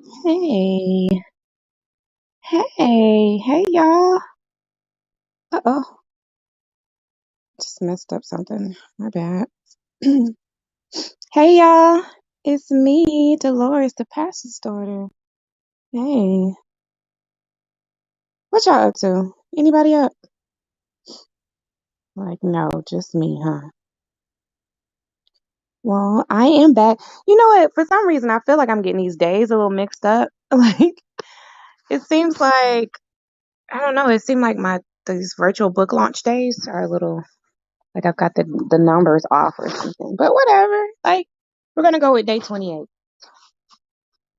Hey, hey, y'all. Uh-oh, just messed up something. My bad. Hey, y'all. It's me, Dolores, the pastor's daughter. Hey, what y'all up to? Anybody up? Like, no, just me, huh? Well, I am back. You know what? For some reason, I feel like I'm getting these days a little mixed up. Like, it seems like, I don't know, it seemed like these virtual book launch days are a little. Like I've got the numbers off or something. But whatever. Like we're gonna go with day 28.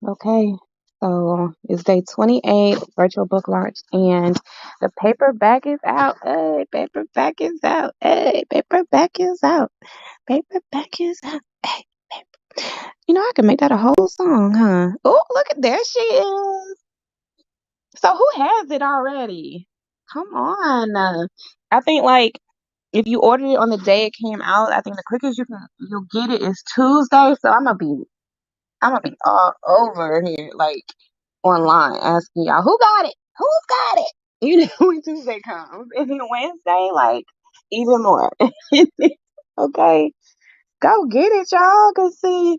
Okay. So it's day 28, virtual book launch, and the paperback is out. Hey, paperback is out. Hey, paperback is out. Paperback is out. Hey, you know I can make that a whole song, huh? Oh, look at there she is. So who has it already? Come on. I think like if you ordered it on the day it came out, I think the quickest you'll get it is Tuesday. So I'm gonna be all over here, like online, asking y'all who got it, who's got it. You know when Tuesday comes, and then Wednesday, like even more. Okay, go get it, y'all. Cause see,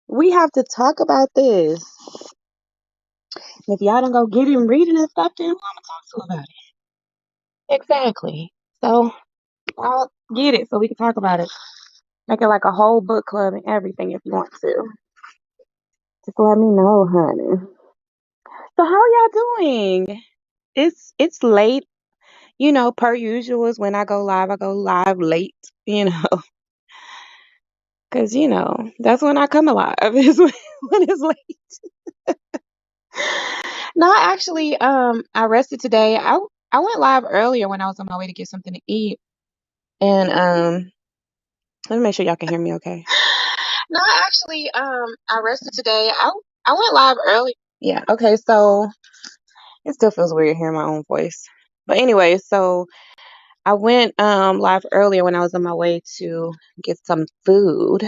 we have to talk about this. And if y'all don't go get it and read it and stuff, then who I'm gonna talk to about it? Exactly. So I'll get it so we can talk about it. Make it like a whole book club and everything if you want to. Just let me know, honey. So how y'all doing? It's late, per usual is when I go live late, you know, because that's when I come alive is when it's late. No, actually, I rested today. I went live earlier when I was on my way to get something to eat, and let me make sure y'all can hear me okay. No, actually, I rested today. I went live early. Yeah, okay, so it still feels weird hearing my own voice. But anyway, so I went live earlier when I was on my way to get some food.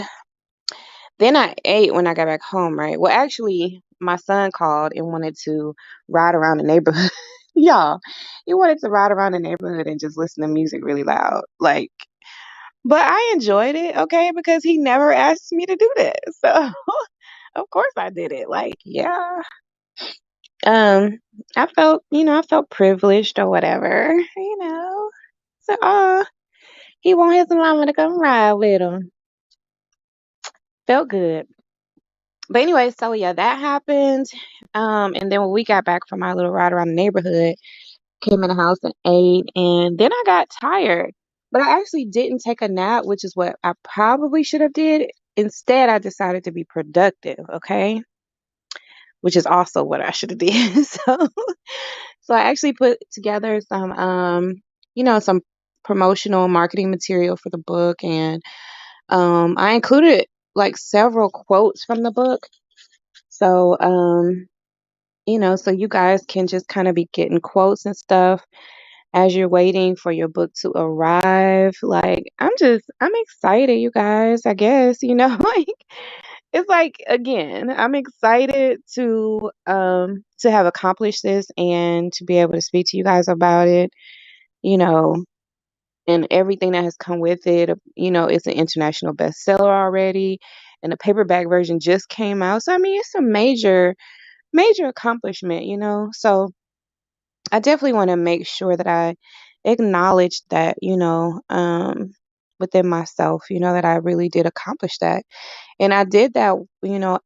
Then I ate when I got back home, right? Well, actually, my son called and wanted to ride around the neighborhood. Y'all, he wanted to ride around the neighborhood and just listen to music really loud. Like, but I enjoyed it, okay, because he never asked me to do that. So, of course I did it. Like, yeah. Um, I felt privileged or whatever, So, he want his mama to come ride with him. Felt good. But anyway, so yeah, that happened. And then when we got back from our little ride around the neighborhood, came in the house and ate, and then I got tired. But I actually didn't take a nap, which is what I probably should have did. Instead, I decided to be productive, okay? Which is also what I should have did. So I actually put together some promotional marketing material for the book, and I included like several quotes from the book. So, so you guys can just kind of be getting quotes and stuff as you're waiting for your book to arrive. Like, I'm excited, you guys, I guess, like it's like again, I'm excited to have accomplished this and to be able to speak to you guys about it, you know, and everything that has come with it. It's an international bestseller already, and the paperback version just came out. So I mean, it's a major accomplishment, So I definitely want to make sure that I acknowledge that, within myself, that I really did accomplish that. And I did that,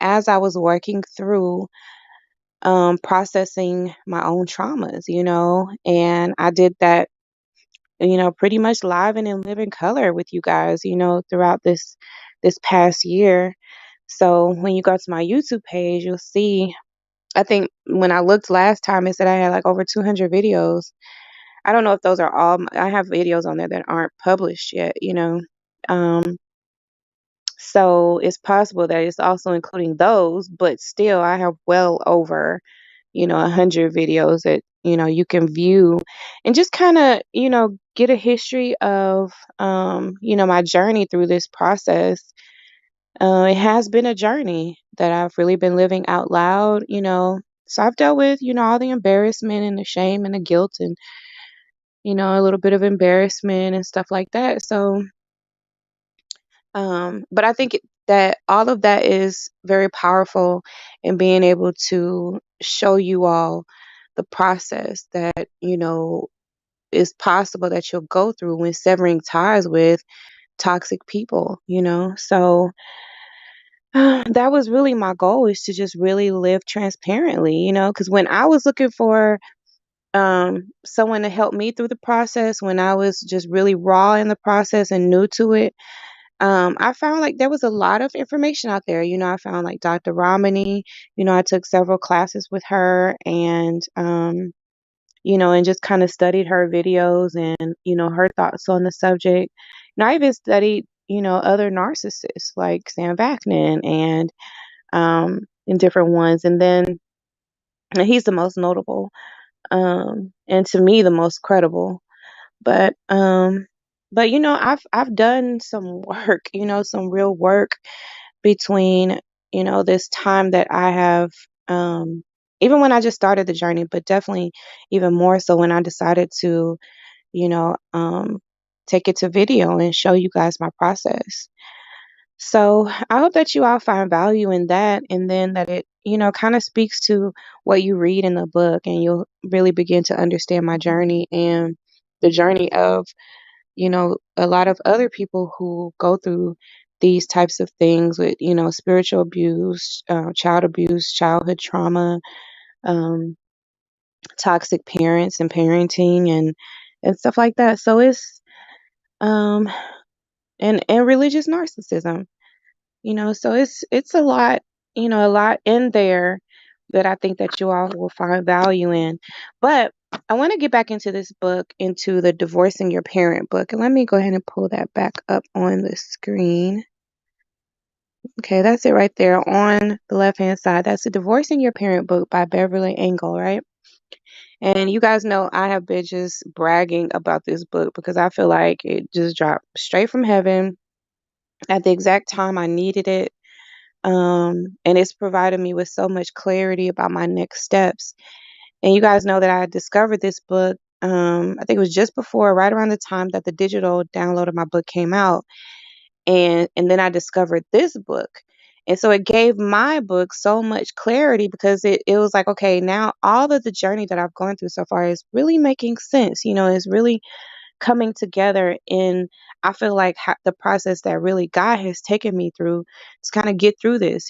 as I was working through processing my own traumas, and I did that, pretty much live and in living color with you guys, throughout this past year. So when you go to my YouTube page, you'll see, I think when I looked last time, it said I had like over 200 videos. I don't know if those are all, I have videos on there that aren't published yet, Um, so it's possible that it's also including those, but still I have well over, 100 videos that, you can view and just kind of, get a history of, my journey through this process. It has been a journey that I've really been living out loud, So I've dealt with, all the embarrassment and the shame and the guilt and, a little bit of embarrassment and stuff like that. So, but I think that all of that is very powerful in being able to show you all the process that, is possible that you'll go through when severing ties with toxic people. So that was really my goal, is to just really live transparently, because when I was looking for someone to help me through the process, when I was just really raw in the process and new to it, I found like there was a lot of information out there. I found like Dr. Ramani, I took several classes with her, and just kind of studied her videos and, her thoughts on the subject. And I even studied, other narcissists like Sam Vaknin and different ones. And then and he's the most notable, and to me the most credible. But I've done some work, some real work between, this time that I have, even when I just started the journey, but definitely even more so when I decided to, you know, um, take it to video and show you guys my process. So I hope that you all find value in that, and then that it, kind of speaks to what you read in the book, and you'll really begin to understand my journey and the journey of, a lot of other people who go through these types of things with, spiritual abuse, child abuse, childhood trauma, um, toxic parents and parenting and stuff like that. So it's um and religious narcissism. So it's a lot in there that I think that you all will find value in. But I want to get back into this book, into the Divorcing Your Parent book. And let me go ahead and pull that back up on the screen. Okay, that's it right there on the left-hand side. That's the Divorcing Your Parent book by Beverly Engel, right? And you guys know I have been just bragging about this book because I feel like it just dropped straight from heaven at the exact time I needed it. And it's provided me with so much clarity about my next steps. And you guys know that I discovered this book. I think it was just before, right around the time that the digital download of my book came out, and then I discovered this book. And so it gave my book so much clarity because it was like, okay, now all of the journey that I've gone through so far is really making sense. It's really coming together in, I feel like, the process that really God has taken me through to kind of get through this.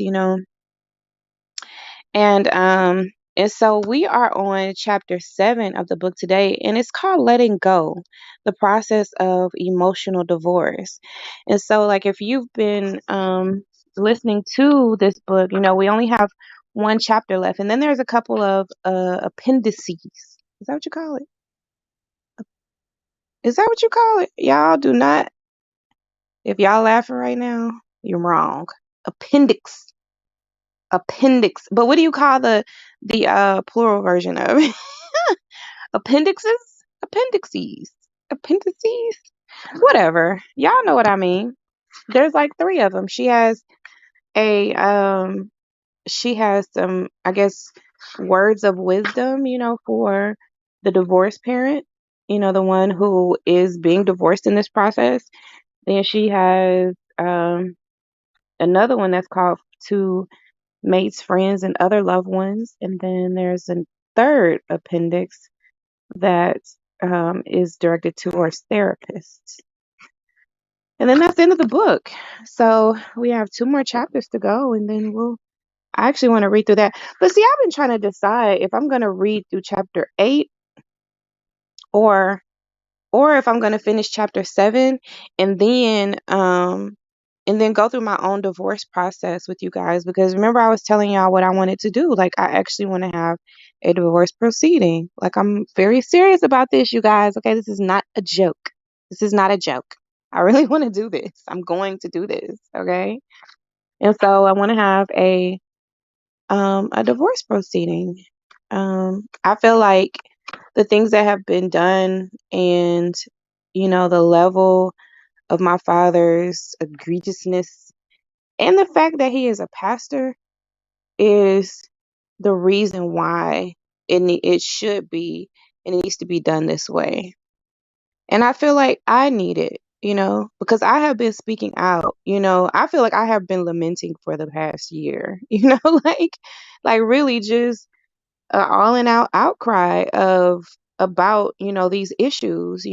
And so we are on chapter 7 of the book today, and it's called Letting Go, the process of emotional divorce. And so, like, if you've been listening to this book, we only have one chapter left, and then there's a couple of appendices. Is that what you call it? Is that what you call it? Y'all do not. If y'all laughing right now, you're wrong. Appendix. Appendix. But what do you call the plural version of it? Appendixes? Appendices. Appendices? Whatever. Y'all know what I mean. There's like 3 of them. A she has some, I guess, words of wisdom, for the divorced parent, the one who is being divorced in this process. Then she has another one that's called To Mates, Friends, and Other Loved Ones. And then there's a third appendix that is directed towards therapists. And then that's the end of the book. So we have 2 more chapters to go, and then I actually want to read through that. But see, I've been trying to decide if I'm going to read through chapter 8 or if I'm going to finish chapter 7 and then go through my own divorce process with you guys, because remember I was telling y'all what I wanted to do. Like, I actually want to have a divorce proceeding. Like, I'm very serious about this, you guys. Okay, this is not a joke. This is not a joke. I really want to do this. I'm going to do this, okay? And so I want to have a divorce proceeding. I feel like the things that have been done, and the level of my father's egregiousness And the fact that he is a pastor is the reason why it should be and it needs to be done this way. And I feel like I need it, because I have been speaking out. I feel like I have been lamenting for the past year, like really just all in out outcry of about, these issues,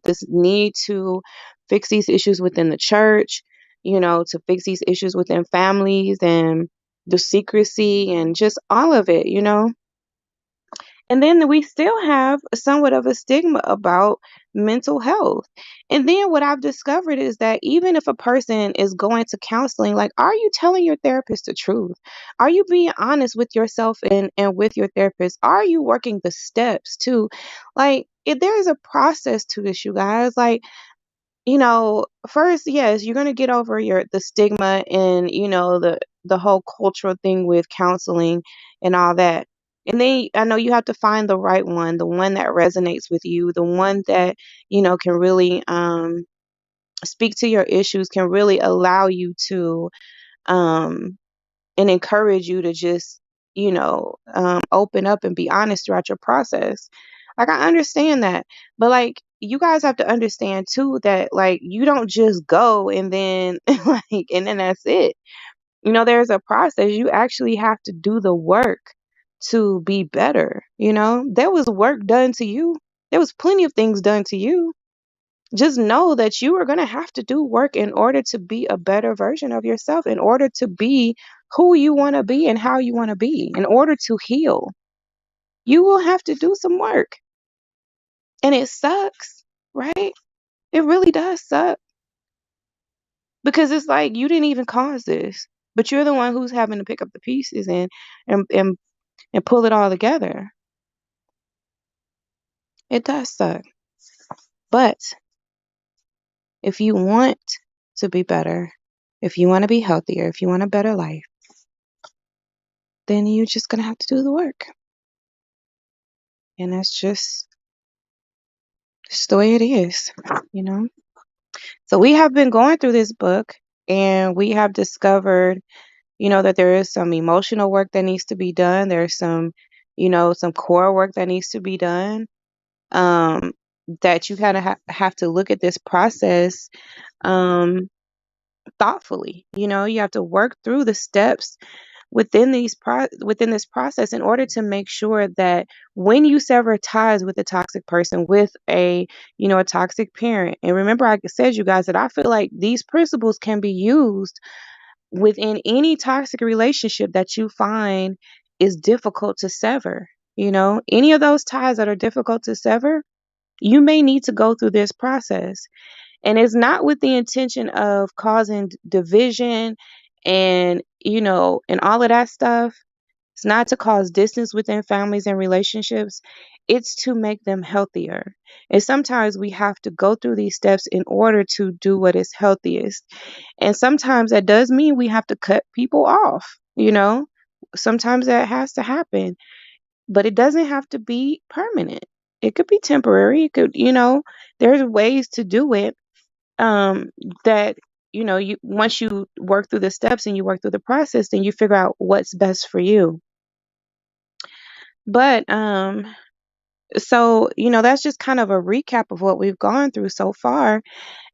this need to fix these issues within the church, to fix these issues within families and the secrecy and just all of it. And then we still have somewhat of a stigma about mental health. And then what I've discovered is that even if a person is going to counseling, like, are you telling your therapist the truth? Are you being honest with yourself and with your therapist? Are you working the steps too? Like, if there is a process to this, you guys, like, first, yes, you're gonna get over the stigma and the whole cultural thing with counseling and all that. And then I know you have to find the right one, the one that resonates with you, the one that can really speak to your issues, can really allow you to um and encourage you to just, open up and be honest throughout your process. Like, I understand that. But, like, you guys have to understand too that, like, you don't just go and then, and then that's it. There's a process. You actually have to do the work to be better. There was work done to you. There was plenty of things done to you. Just know that you are going to have to do work in order to be a better version of yourself, in order to be who you want to be and how you want to be, in order to heal. You will have to do some work. And it sucks, right? It really does suck. Because it's like you didn't even cause this, but you're the one who's having to pick up the pieces and and, and pull it all together. It does suck. But if you want to be better, if you want to be healthier, if you want a better life, then you're just going to have to do the work. And that's just the way it is. So we have been going through this book and we have discovered, that there is some emotional work that needs to be done. There's some core work that needs to be done. That you kind of have to look at this process thoughtfully. You have to work through the steps within this process in order to make sure that when you sever ties with a toxic person, with a toxic parent, and remember I said, you guys, that I feel like these principles can be used within any toxic relationship that you find is difficult to sever. Any of those ties that are difficult to sever, you may need to go through this process. And it's not with the intention of causing division and all of that stuff. It's not to cause distance within families and relationships. It's to make them healthier. And sometimes we have to go through these steps in order to do what is healthiest. And sometimes that does mean we have to cut people off. Sometimes that has to happen, but it doesn't have to be permanent. It could be temporary. It could, there's ways to do it um that you once you work through the steps and you work through the process, then you figure out what's best for you. But so that's just kind of a recap of what we've gone through so far.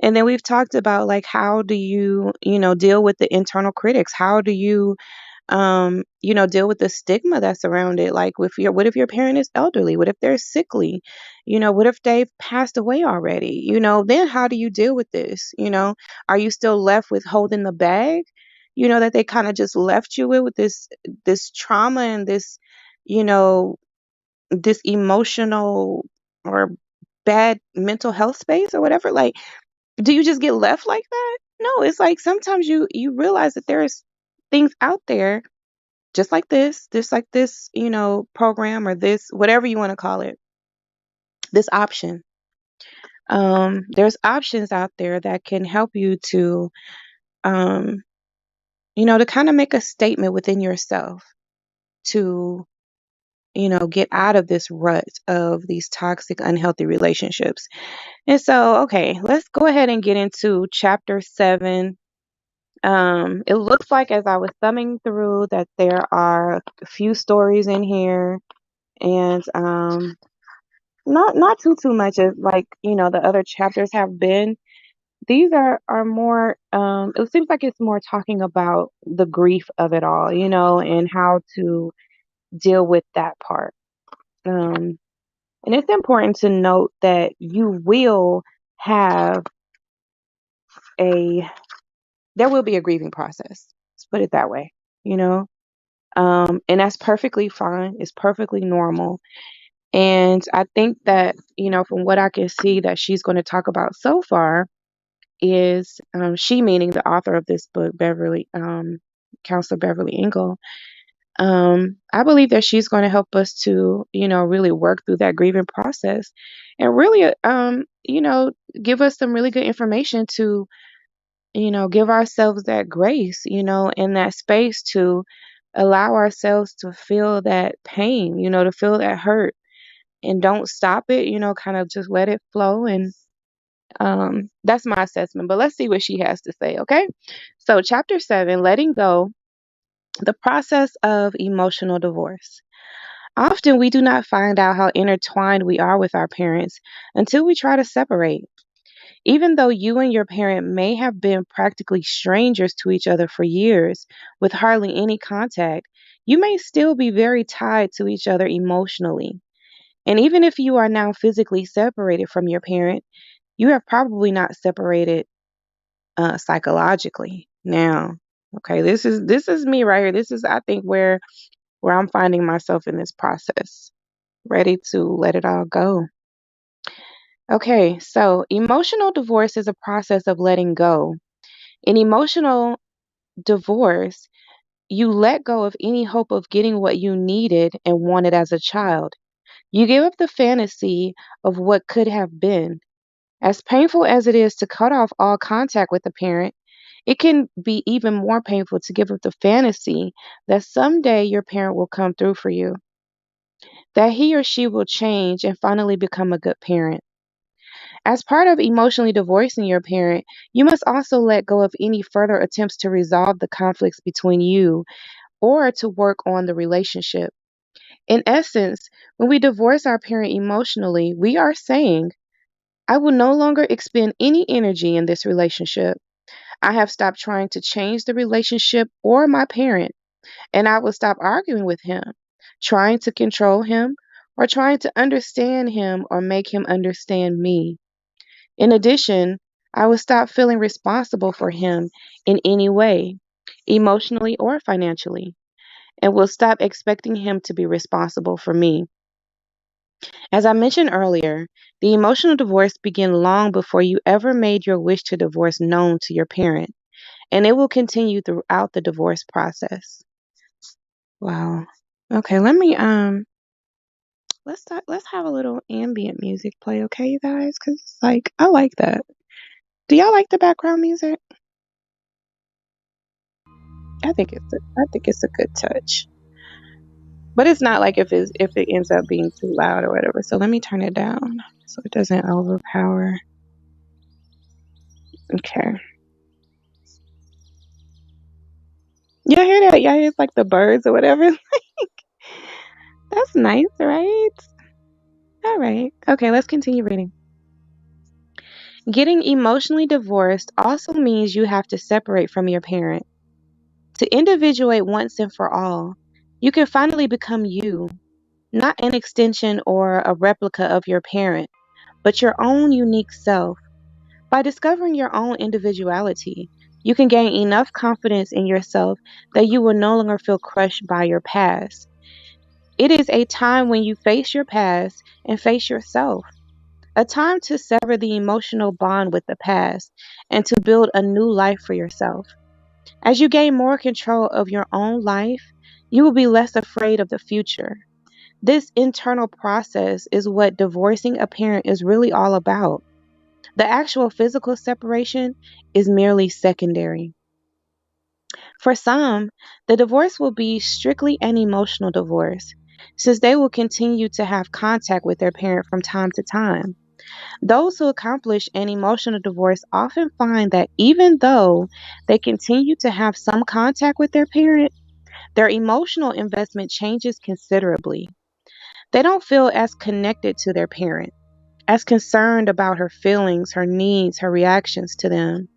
And then we've talked about, like, how do you deal with the internal critics? How do you deal with the stigma that's around it? Like, what if your parent is elderly? What if they're sickly? What if they've passed away already? Then how do you deal with this? Are you still left with holding the bag, that they kind of just left you with this trauma and you know, this emotional or bad mental health space or whatever? Like, do you just get left like that? No, it's like sometimes you realize that there's things out there just like this program, or this, whatever you want to call it, this option. There's options out there that can help you um, to kind of make a statement within yourself to, get out of this rut of these toxic, unhealthy relationships. And so, okay, let's go ahead and get into chapter 7 It looks like, as I was thumbing through, that there are a few stories in here, and not too much as, like, the other chapters have been. These are more, it seems like it's more talking about the grief of it all, and how to deal with that part. And it's important to note that you will have a there will be a grieving process. Let's put it that way, you know. And that's perfectly fine. It's perfectly normal. And I think that, from what I can see that she's going to talk about so far is, she, meaning the author of this book, Beverly, Counselor Beverly Engel. I believe that she's going to help us to, really work through that grieving process, and really, give us some really good information to, give ourselves that grace, and that space to allow ourselves to feel that pain, to feel that hurt, and don't stop it, kind of just let it flow. And that's my assessment. But let's see what she has to say, okay? So, chapter 7, letting go, the process of emotional divorce. Often we do not find out how intertwined we are with our parents until we try to separate. Even though you and your parent may have been practically strangers to each other for years with hardly any contact, you may still be very tied to each other emotionally. And even if you are now physically separated from your parent, you have probably not separated psychologically. Now, okay, this is me right here. This is, I think, where I'm finding myself in this process, ready to let it all go. Okay, so emotional divorce is a process of letting go. In emotional divorce, you let go of any hope of getting what you needed and wanted as a child. You give up the fantasy of what could have been. As painful as it is to cut off all contact with a parent, it can be even more painful to give up the fantasy that someday your parent will come through for you, that he or she will change and finally become a good parent. As part of emotionally divorcing your parent, you must also let go of any further attempts to resolve the conflicts between you or to work on the relationship. In essence, when we divorce our parent emotionally, we are saying, I will no longer expend any energy in this relationship. I have stopped trying to change the relationship or my parent, and I will stop arguing with him, trying to control him, or trying to understand him or make him understand me. In addition, I will stop feeling responsible for him in any way, emotionally or financially, and will stop expecting him to be responsible for me. As I mentioned earlier, the emotional divorce began long before you ever made your wish to divorce known to your parent, and it will continue throughout the divorce process. Wow. Okay, let's have a little ambient music play, okay, you guys? Cause like I like that. Do y'all like the background music? I think it's a good touch. But it's not like if it ends up being too loud or whatever. So let me turn it down so it doesn't overpower. Okay. Y'all hear that? Y'all hear it's like the birds or whatever? That's nice, right? All right. Okay, let's continue reading. Getting emotionally divorced also means you have to separate from your parent. To individuate once and for all, you can finally become you, not an extension or a replica of your parent, but your own unique self. By discovering your own individuality, you can gain enough confidence in yourself that you will no longer feel crushed by your past. It is a time when you face your past and face yourself, a time to sever the emotional bond with the past and to build a new life for yourself. As you gain more control of your own life, you will be less afraid of the future. This internal process is what divorcing a parent is really all about. The actual physical separation is merely secondary. For some, the divorce will be strictly an emotional divorce, since they will continue to have contact with their parent from time to time. Those who accomplish an emotional divorce often find that even though they continue to have some contact with their parent, their emotional investment changes considerably. They don't feel as connected to their parent, as concerned about her feelings, her needs, her reactions to them.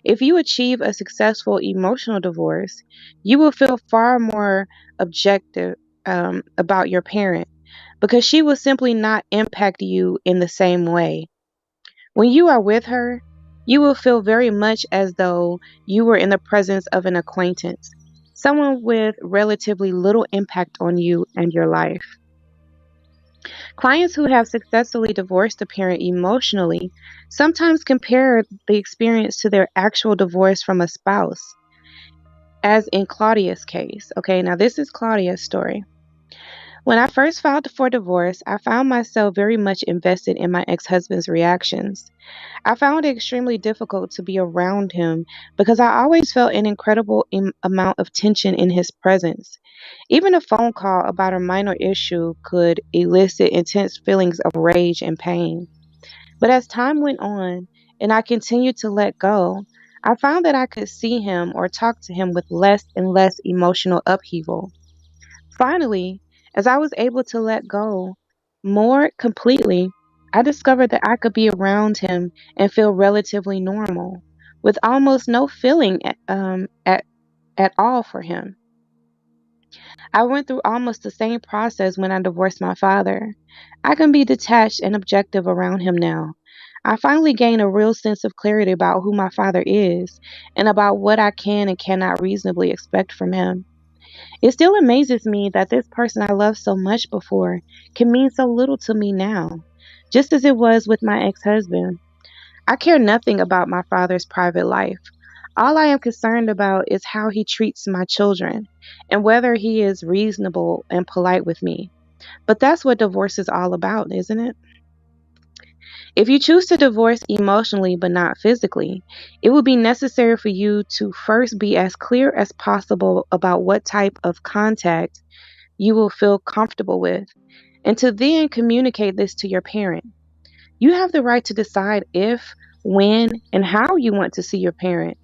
If you achieve a successful emotional divorce, you will feel far more objective about your parent because she will simply not impact you in the same way. When you are with her, you will feel very much as though you were in the presence of an acquaintance, someone with relatively little impact on you and your life. Clients who have successfully divorced a parent emotionally sometimes compare the experience to their actual divorce from a spouse, as in Claudia's case. Okay, now this is Claudia's story. When I first filed for divorce, I found myself very much invested in my ex husband's reactions. I found it extremely difficult to be around him because I always felt an incredible amount of tension in his presence. Even a phone call about a minor issue could elicit intense feelings of rage and pain. But as time went on and I continued to let go, I found that I could see him or talk to him with less and less emotional upheaval. Finally, as I was able to let go more completely, I discovered that I could be around him and feel relatively normal, with almost no feeling at all for him. I went through almost the same process when I divorced my father. I can be detached and objective around him now. I finally gained a real sense of clarity about who my father is and about what I can and cannot reasonably expect from him. It still amazes me that this person I loved so much before can mean so little to me now, just as it was with my ex husband. I care nothing about my father's private life. All I am concerned about is how he treats my children and whether he is reasonable and polite with me. But that's what divorce is all about, isn't it? If you choose to divorce emotionally but not physically, it will be necessary for you to first be as clear as possible about what type of contact you will feel comfortable with, and to then communicate this to your parent. You have the right to decide if, when, and how you want to see your parent.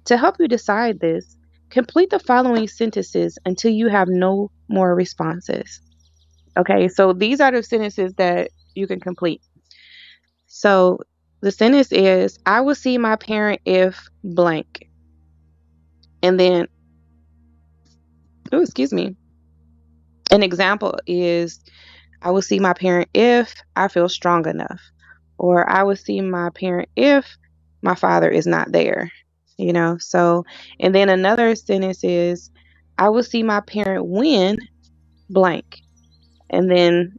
To help you decide this, complete the following sentences until you have no more responses. Okay, so these are the sentences that you can complete. So the sentence is, I will see my parent if blank. And then, oh, excuse me. An example is, I will see my parent if I feel strong enough. Or I will see my parent if my father is not there. So, and then another sentence is, I will see my parent when blank. And then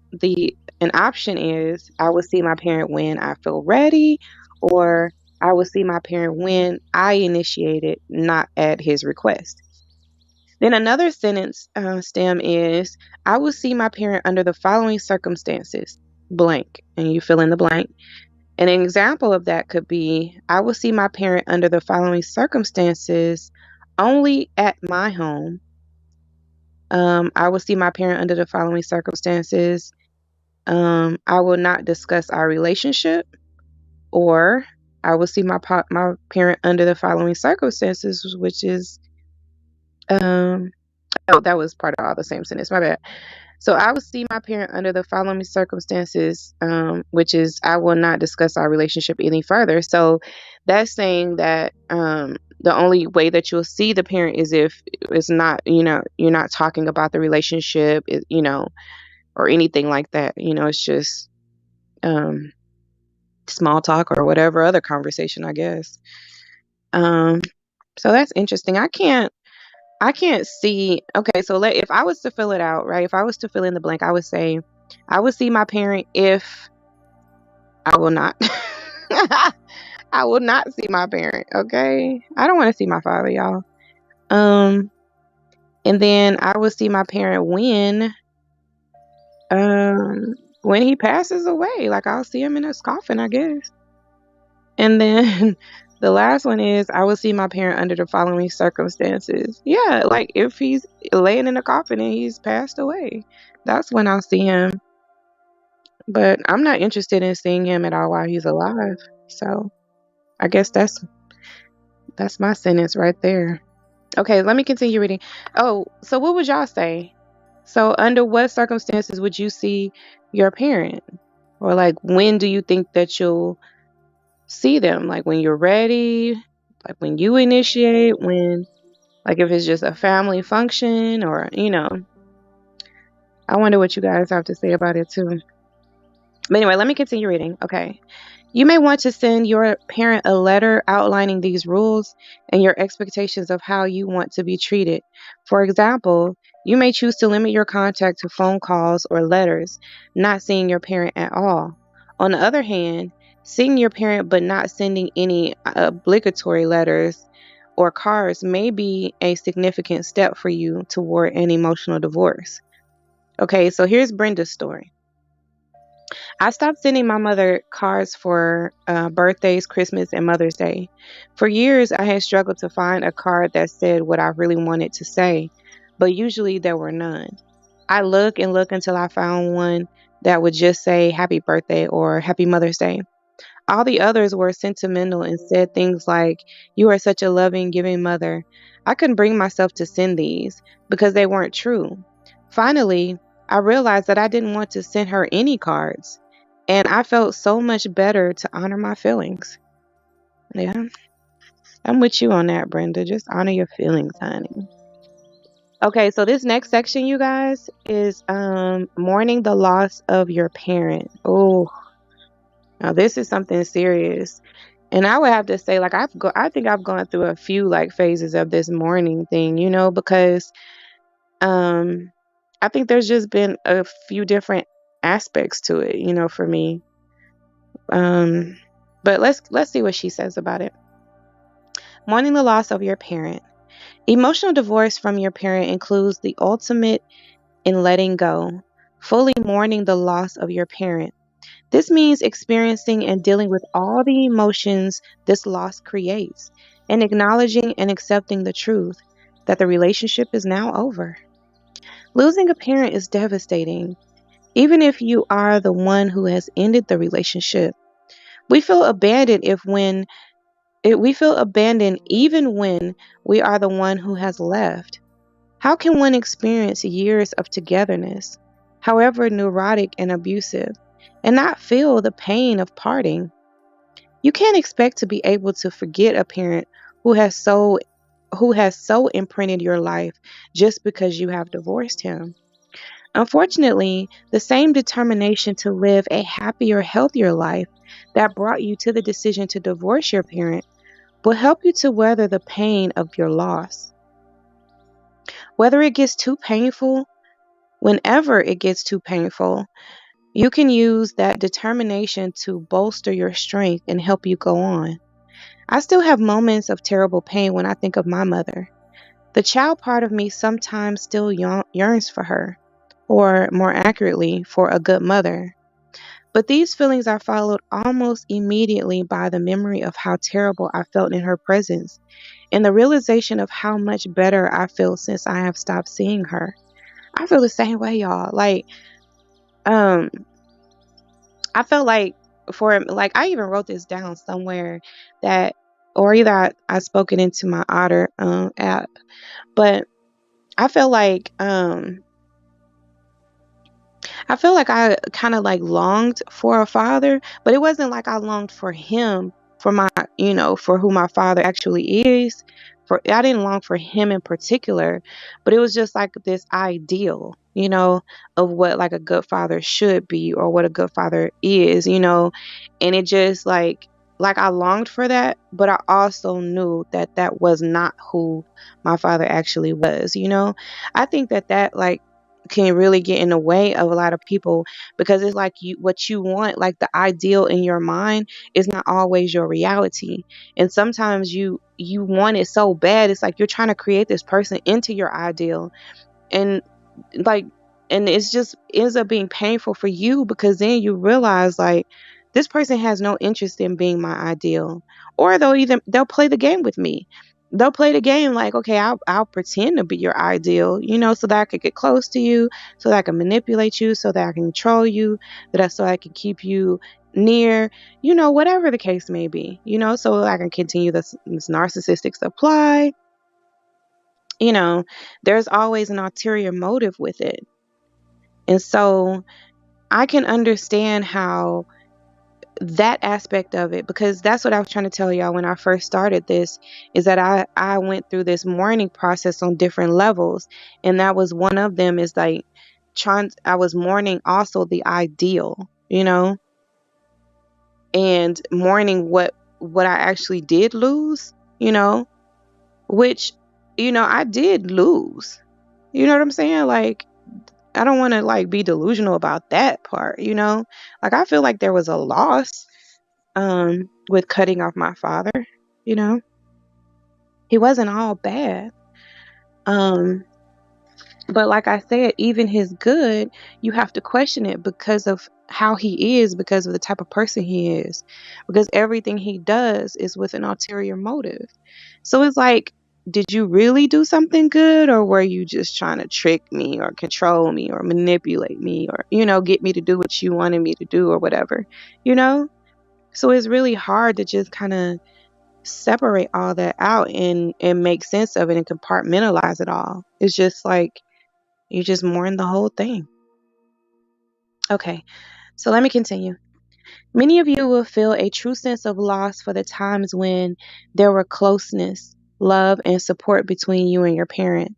an option is, I will see my parent when I feel ready, or I will see my parent when I initiate it, not at his request. Then another sentence stem is, I will see my parent under the following circumstances, blank, and you fill in the blank. An example of that could be, I will see my parent under the following circumstances only at my home. I will see my parent under the following circumstances. I will not discuss our relationship, or I will see my parent under the following circumstances, which is, oh, that was part of all the same sentence. My bad. So I will see my parent under the following circumstances, which is, I will not discuss our relationship any further. So that's saying that the only way that you'll see the parent is if it's not, you're not talking about the relationship, or anything like that. It's just small talk or whatever other conversation, I guess. So that's interesting. I can't see. Okay, so if I was to fill it out, right? If I was to fill in the blank, I would say, I would see my parent if I will not. I will not see my parent. Okay, I don't want to see my father, y'all. Um, and then I will see my parent when he passes away. Like, I'll see him in his coffin, I guess. And then the last one is, I will see my parent under the following circumstances. Yeah, like if he's laying in a coffin and he's passed away, that's when I'll see him. But I'm not interested in seeing him at all while he's alive. So I guess that's my sentence right there. Okay, let me continue reading. Oh, so what would y'all say? So under what circumstances would you see your parent? Or like when do you think that you'll see them? Like when you're ready? Like when you initiate? When, like if it's just a family function or, I wonder what you guys have to say about it too. But anyway, let me continue reading. Okay. You may want to send your parent a letter outlining these rules and your expectations of how you want to be treated. For example, you may choose to limit your contact to phone calls or letters, not seeing your parent at all. On the other hand, seeing your parent but not sending any obligatory letters or cards may be a significant step for you toward an emotional divorce. Okay, so here's Brenda's story. I stopped sending my mother cards for birthdays, Christmas, and Mother's Day. For years, I had struggled to find a card that said what I really wanted to say, but usually there were none. I look and look until I found one that would just say Happy Birthday or Happy Mother's Day. All the others were sentimental and said things like, You are such a loving, giving mother. I couldn't bring myself to send these because they weren't true. Finally, I realized that I didn't want to send her any cards, and I felt so much better to honor my feelings. Yeah, I'm with you on that, Brenda. Just honor your feelings, honey. Okay, so this next section, you guys, is mourning the loss of your parent. Oh, now this is something serious. And I would have to say, like, I think I've gone through a few like phases of this mourning thing, because um I think there's just been a few different aspects to it, for me. But let's see what she says about it. Mourning the loss of your parent. Emotional divorce from your parent includes the ultimate in letting go, fully mourning the loss of your parent. This means experiencing and dealing with all the emotions this loss creates, and acknowledging and accepting the truth that the relationship is now over. Losing a parent is devastating, even if you are the one who has ended the relationship. We feel abandoned we feel abandoned even when we are the one who has left. How can one experience years of togetherness, however neurotic and abusive, and not feel the pain of parting? You can't expect to be able to forget a parent who has so imprinted your life just because you have divorced him. Unfortunately, the same determination to live a happier, healthier life that brought you to the decision to divorce your parent will help you to weather the pain of your loss. Whether it gets too painful, whenever it gets too painful, you can use that determination to bolster your strength and help you go on. I still have moments of terrible pain when I think of my mother. The child part of me sometimes still yearns for her, or more accurately, for a good mother. But these feelings are followed almost immediately by the memory of how terrible I felt in her presence and the realization of how much better I feel since I have stopped seeing her. I feel the same way, y'all. Like, um, I felt like I even wrote this down somewhere that, or either I spoke it into my Otter app, but I felt like I kind of like longed for a father, but it wasn't like I longed for him, for for who my father actually is. I didn't long for him in particular, but it was just like this ideal, of what like a good father should be or what a good father is, and it just like I longed for that, but I also knew that that was not who my father actually was, I think that like can really get in the way of a lot of people because it's like what you want, like the ideal in your mind is not always your reality. And sometimes you want it so bad, it's like you're trying to create this person into your ideal, and like and it's just ends up being painful for you because then you realize like this person has no interest in being my ideal, or they'll play the game with me. they'll play the game like, okay, I'll pretend to be your ideal, so that I could get close to you, so that I can manipulate you, so that I can control you, so I can keep you near, whatever the case may be, so I can continue this narcissistic supply. There's always an ulterior motive with it. And so I can understand how that aspect of it, because that's what I was trying to tell y'all when I first started this, is that I went through this mourning process on different levels, and that was one of them, is like I was mourning also the ideal, and mourning what I actually did lose, which I did lose. You know what I'm saying? Like, I don't want to like be delusional about that part, like I feel like there was a loss with cutting off my father. He wasn't all bad. But like I said, even his good, you have to question it because of how he is, because of the type of person he is, because everything he does is with an ulterior motive. So it's like, did you really do something good, or were you just trying to trick me or control me or manipulate me, or, get me to do what you wanted me to do or whatever, So it's really hard to just kind of separate all that out and make sense of it and compartmentalize it all. It's just like, you just mourn the whole thing. Okay, so let me continue. Many of you will feel a true sense of loss for the times when there were closeness, love, and support between you and your parent.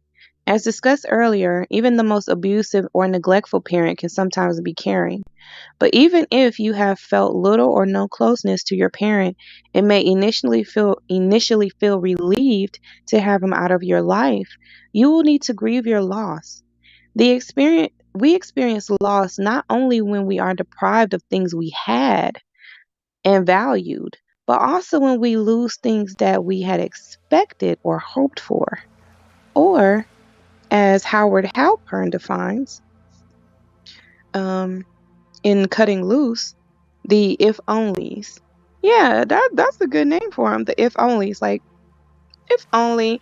As discussed earlier, even the most abusive or neglectful parent can sometimes be caring. But even if you have felt little or no closeness to your parent, it may initially feel relieved to have him out of your life. You will need to grieve your loss. We experience loss not only when we are deprived of things we had and valued, but also when we lose things that we had expected or hoped for. Or, as Howard Halpern defines, in Cutting Loose, the if onlys. Yeah, that's a good name for them. The if onlys. Like, if only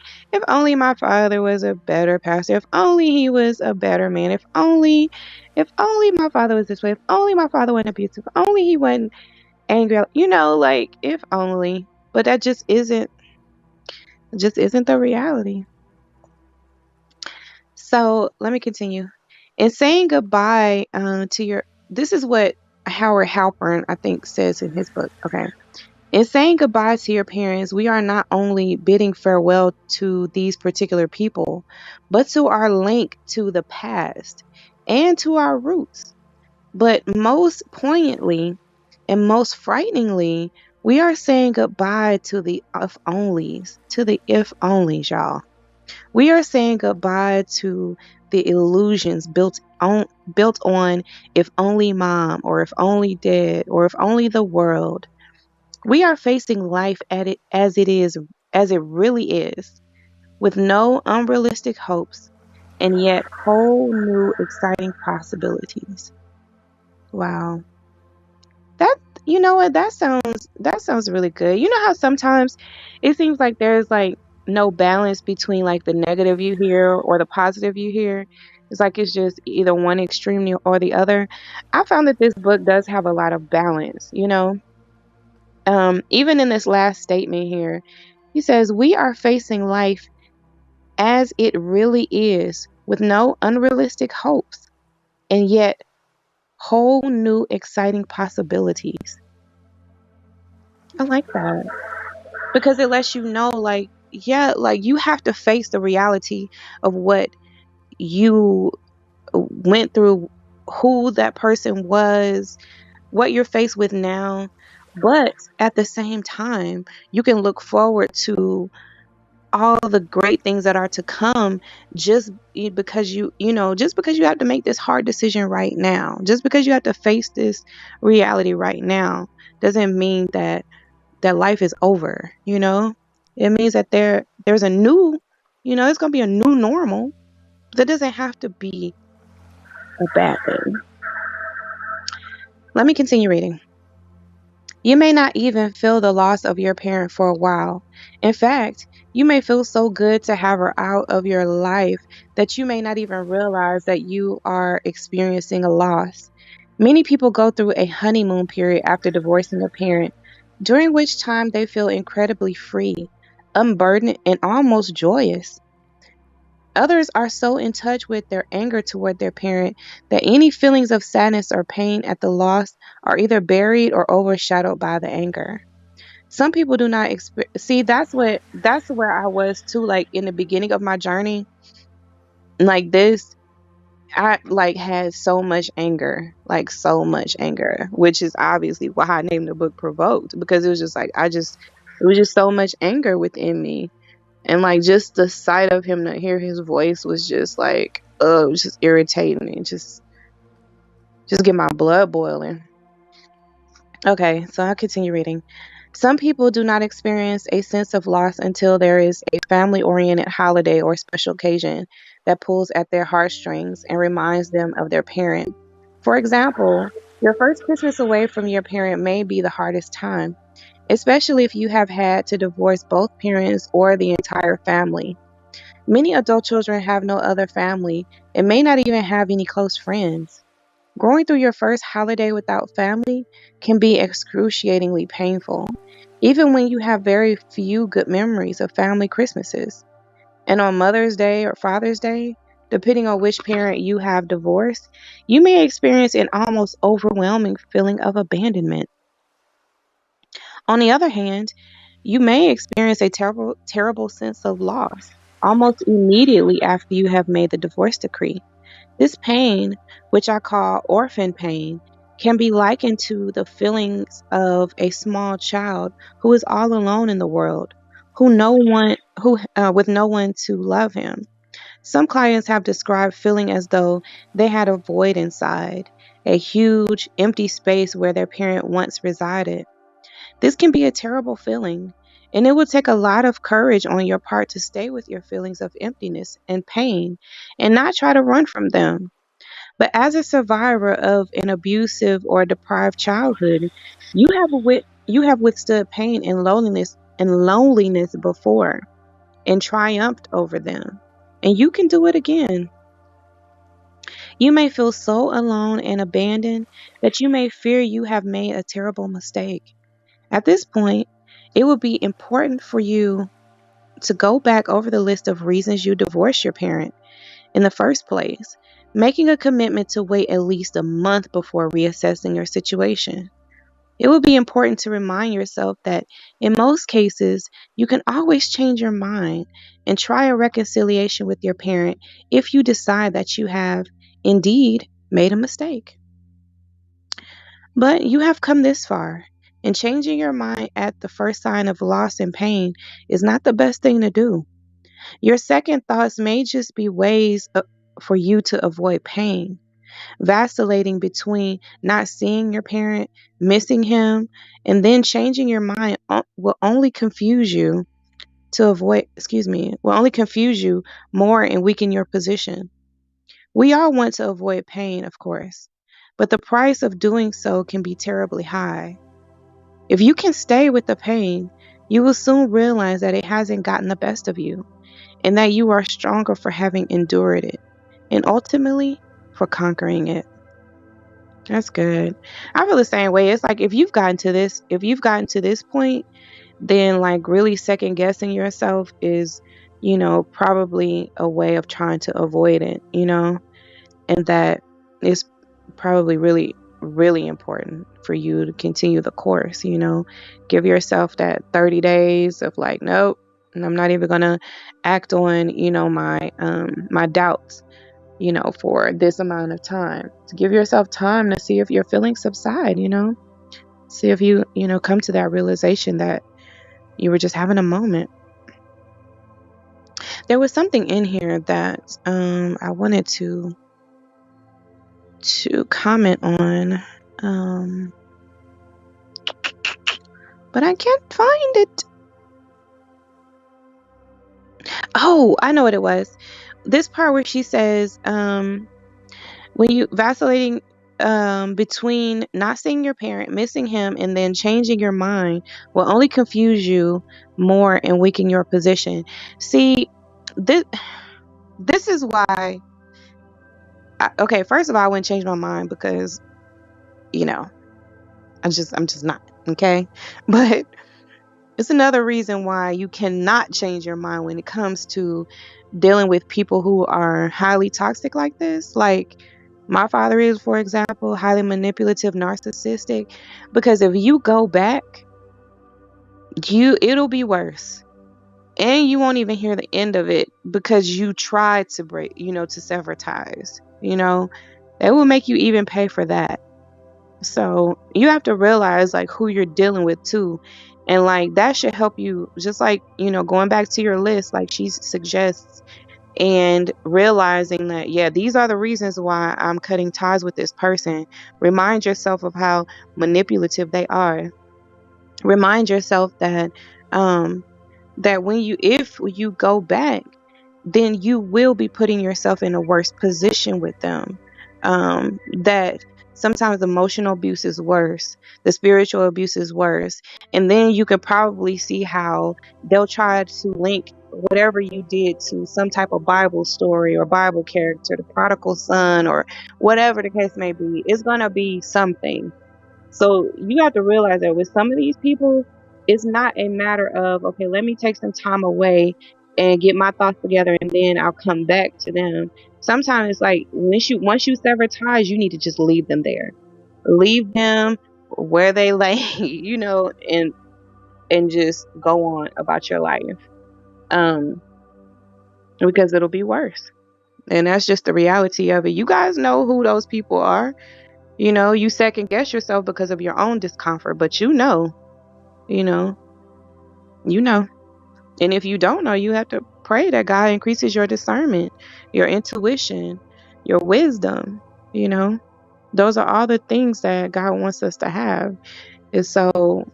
my father was a better pastor. If only he was a better man. If only my father was this way. If only my father wasn't abusive. If only he wasn't angry. Like, if only. But that just isn't the reality. So let me continue. In saying goodbye this is what Howard Halpern, I think, says in his book. Okay. In saying goodbye to your parents, we are not only bidding farewell to these particular people, but to our link to the past and to our roots. But most poignantly and most frighteningly, we are saying goodbye to the if onlys, y'all. We are saying goodbye to the illusions built on if only mom, or if only dad, or if only the world. We are facing life at it as it really is, with no unrealistic hopes, and yet whole new exciting possibilities. Wow. That you know what? That sounds really good. You know how sometimes it seems like there's like no balance between like the negative you hear or the positive you hear. It's like it's just either one extreme or the other. I found that this book does have a lot of balance. Even in this last statement here, he says, we are facing life as it really is, with no unrealistic hopes, and yet whole new exciting possibilities. I like that, because it lets you know, like, yeah, like you have to face the reality of what you went through, who that person was, what you're faced with now. But at the same time, you can look forward to all the great things that are to come, just because just because you have to make this hard decision right now, just because you have to face this reality right now, doesn't mean that life is over. It means that there's a new, it's going to be a new normal. That doesn't have to be a bad thing. Let me continue reading. You may not even feel the loss of your parent for a while. In fact, you may feel so good to have her out of your life that you may not even realize that you are experiencing a loss. Many people go through a honeymoon period after divorcing a parent, during which time they feel incredibly free, unburdened, and almost joyous. Others are so in touch with their anger toward their parent that any feelings of sadness or pain at the loss are either buried or overshadowed by the anger. Some people do not see that's where I was too, like in the beginning of my journey. Like this, I like had so much anger, like so much anger, which is obviously why I named the book Provoked, because it was just like it was just so much anger within me. And like just the sight of him, to hear his voice was just like, oh, it was just irritating me. Just get my blood boiling. Okay, so I'll continue reading. Some people do not experience a sense of loss until there is a family-oriented holiday or special occasion that pulls at their heartstrings and reminds them of their parent. For example, your first Christmas away from your parent may be the hardest time, especially if you have had to divorce both parents or the entire family. Many adult children have no other family and may not even have any close friends. Going through your first holiday without family can be excruciatingly painful, even when you have very few good memories of family Christmases. And on Mother's Day or Father's Day, depending on which parent you have divorced, you may experience an almost overwhelming feeling of abandonment. On the other hand, you may experience a terrible, terrible sense of loss almost immediately after you have made the divorce decree. This pain, which I call orphan pain, can be likened to the feelings of a small child who is all alone in the world, who with no one to love him. Some clients have described feeling as though they had a void inside, a huge, empty space where their parent once resided. This can be a terrible feeling, and it will take a lot of courage on your part to stay with your feelings of emptiness and pain and not try to run from them. But as a survivor of an abusive or deprived childhood, you have withstood pain and loneliness before and triumphed over them. And you can do it again. You may feel so alone and abandoned that you may fear you have made a terrible mistake. At this point, it would be important for you to go back over the list of reasons you divorced your parent in the first place, making a commitment to wait at least a month before reassessing your situation. It will be important to remind yourself that in most cases, you can always change your mind and try a reconciliation with your parent if you decide that you have indeed made a mistake. But you have come this far, and changing your mind at the first sign of loss and pain is not the best thing to do. Your second thoughts may just be ways for you to avoid pain. Vacillating between not seeing your parent, missing him, and then changing your mind will only confuse you will only confuse you more and weaken your position. We all want to avoid pain, of course, but the price of doing so can be terribly high. If you can stay with the pain, you will soon realize that it hasn't gotten the best of you and that you are stronger for having endured it and ultimately for conquering it. That's good. I feel the same way. It's like if you've gotten to this point, then like really second guessing yourself is, probably a way of trying to avoid it, and that is probably really, really important for you to continue the course, give yourself that 30 days of like, nope, I'm not even gonna act on, my doubts, for this amount of time. To give yourself time to see if your feelings subside, see if you, come to that realization that you were just having a moment. There was something in here that I wanted to comment on, but I can't find it. Oh, I know what it was. This part where she says, when you vacillating between not seeing your parent, missing him, and then changing your mind will only confuse you more and weaken your position. See, this is why. Okay, first of all, I wouldn't change my mind because you know I'm just not okay. But it's another reason why you cannot change your mind when it comes to dealing with people who are highly toxic like this. Like my father is, for example, highly manipulative, narcissistic. Because if you go back, it'll be worse. And you won't even hear the end of it because you tried to break, to sever ties. They will make you even pay for that. So you have to realize like who you're dealing with too. And like that should help you, just like, going back to your list, like she suggests, and realizing that, yeah, these are the reasons why I'm cutting ties with this person. Remind yourself of how manipulative they are. Remind yourself that, that if you go back, then you will be putting yourself in a worse position with them. That sometimes emotional abuse is worse, the spiritual abuse is worse. And then you could probably see how they'll try to link whatever you did to some type of Bible story or Bible character, the prodigal son, or whatever the case may be. It's going to be something. So you have to realize that with some of these people, it's not a matter of, okay, let me take some time away and get my thoughts together and then I'll come back to them. Sometimes it's like once you sever ties, you need to just leave them there. Leave them where they lay, and just go on about your life. Because it'll be worse. And that's just the reality of it. You guys know who those people are. You second guess yourself because of your own discomfort, but you know. And if you don't know, you have to pray that God increases your discernment, your intuition, your wisdom. Those are all the things that God wants us to have. And so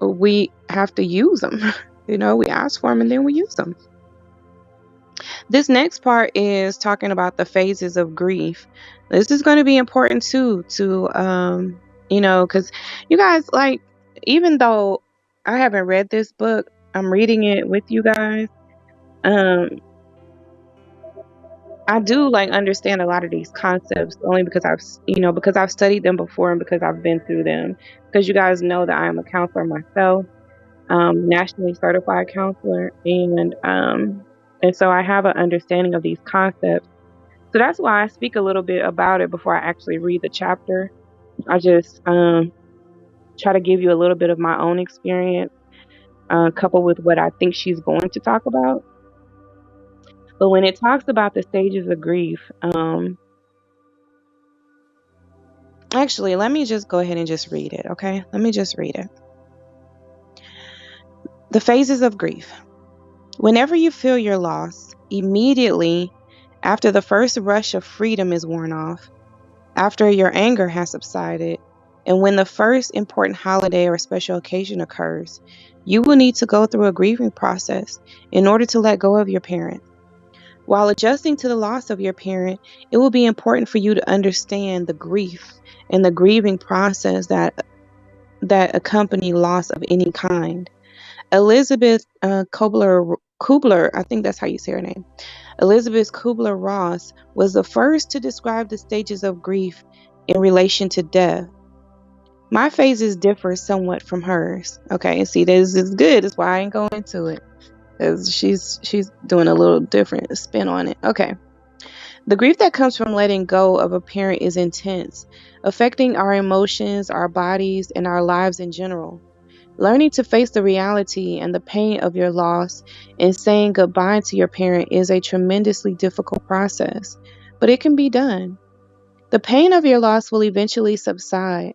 we have to use them. We ask for them and then we use them. This next part is talking about the phases of grief. This is going to be important too, because you guys, like, even though I haven't read this book, I'm reading it with you guys. I do like understand a lot of these concepts only because I've studied them before and because I've been through them. Because you guys know that I am a counselor myself, nationally certified counselor, and so I have an understanding of these concepts. So that's why I speak a little bit about it before I actually read the chapter. I just try to give you a little bit of my own experience, coupled with what I think she's going to talk about. But when it talks about the stages of grief, actually, let me just go ahead and just read it, okay? Let me just read it. The phases of grief. Whenever you feel your loss, immediately after the first rush of freedom is worn off, after your anger has subsided, and when the first important holiday or special occasion occurs, you will need to go through a grieving process in order to let go of your parent. While adjusting to the loss of your parent, it will be important for you to understand the grief and the grieving process that accompany loss of any kind. Elizabeth Kubler, I think that's how you say her name. Elizabeth Kubler-Ross was the first to describe the stages of grief in relation to death. My phases differ somewhat from hers. Okay, see, this is good. That's why I ain't going into it. Because she's doing a little different spin on it. Okay. The grief that comes from letting go of a parent is intense, affecting our emotions, our bodies, and our lives in general. Learning to face the reality and the pain of your loss and saying goodbye to your parent is a tremendously difficult process, but it can be done. The pain of your loss will eventually subside.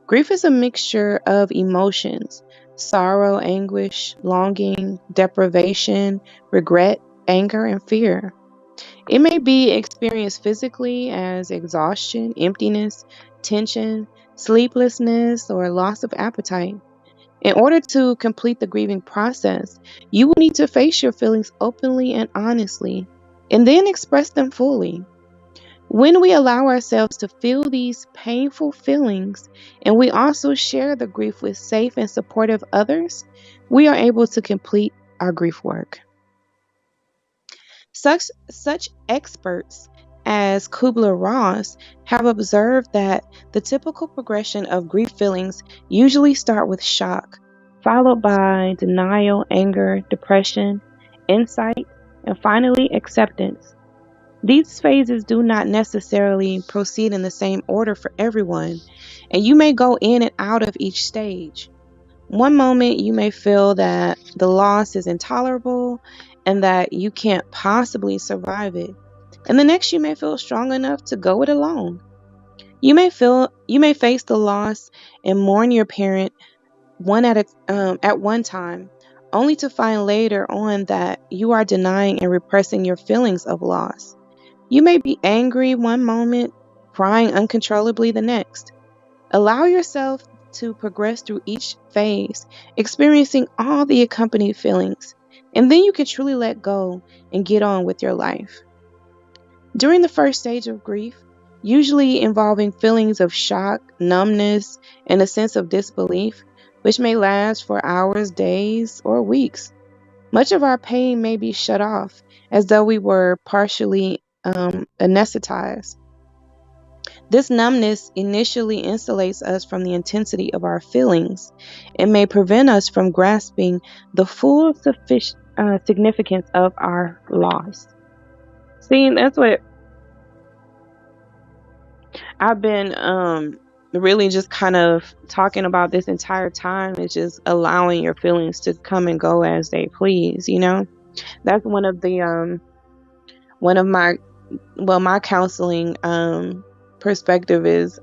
Grief is a mixture of emotions: sorrow, anguish, longing, deprivation, regret, anger, and fear. It may be experienced physically as exhaustion, emptiness, tension, sleeplessness, or loss of appetite. In order to complete the grieving process, you will need to face your feelings openly and honestly, and then express them fully. When we allow ourselves to feel these painful feelings and we also share the grief with safe and supportive others, we are able to complete our grief work. Such experts as Kubler-Ross have observed that the typical progression of grief feelings usually start with shock, followed by denial, anger, depression, insight, and finally acceptance. These phases do not necessarily proceed in the same order for everyone, and you may go in and out of each stage. One moment you may feel that the loss is intolerable and that you can't possibly survive it. And the next you may feel strong enough to go it alone. You may face the loss and mourn your parent at one time, only to find later on that you are denying and repressing your feelings of loss. You may be angry one moment, crying uncontrollably the next. Allow yourself to progress through each phase, experiencing all the accompanied feelings, and then you can truly let go and get on with your life. During the first stage of grief, usually involving feelings of shock, numbness, and a sense of disbelief, which may last for hours, days, or weeks, much of our pain may be shut off as though we were partially anesthetized. This numbness initially insulates us from the intensity of our feelings and may prevent us from grasping the full significance of our loss. See, that's what I've been really just kind of talking about this entire time, is just allowing your feelings to come and go as they please, you know? That's one of my counseling perspective is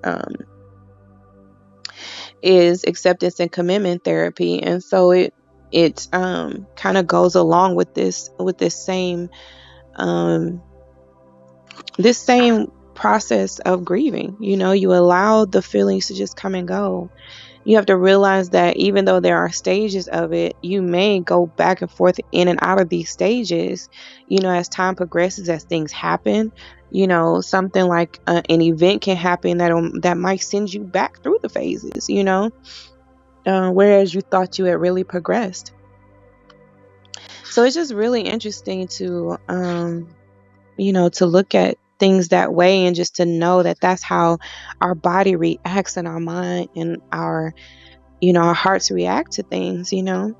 acceptance and commitment therapy, and so it kind of goes along with this same process of grieving. You know, you allow the feelings to just come and go. You have to realize that even though there are stages of it, you may go back and forth in and out of these stages, you know, as time progresses, as things happen. You know, something like an event can happen that might send you back through the phases, you know, whereas you thought you had really progressed. So it's just really interesting to, you know, to look at things that way, and just to know that that's how our body reacts and our mind and our hearts react to things, you know,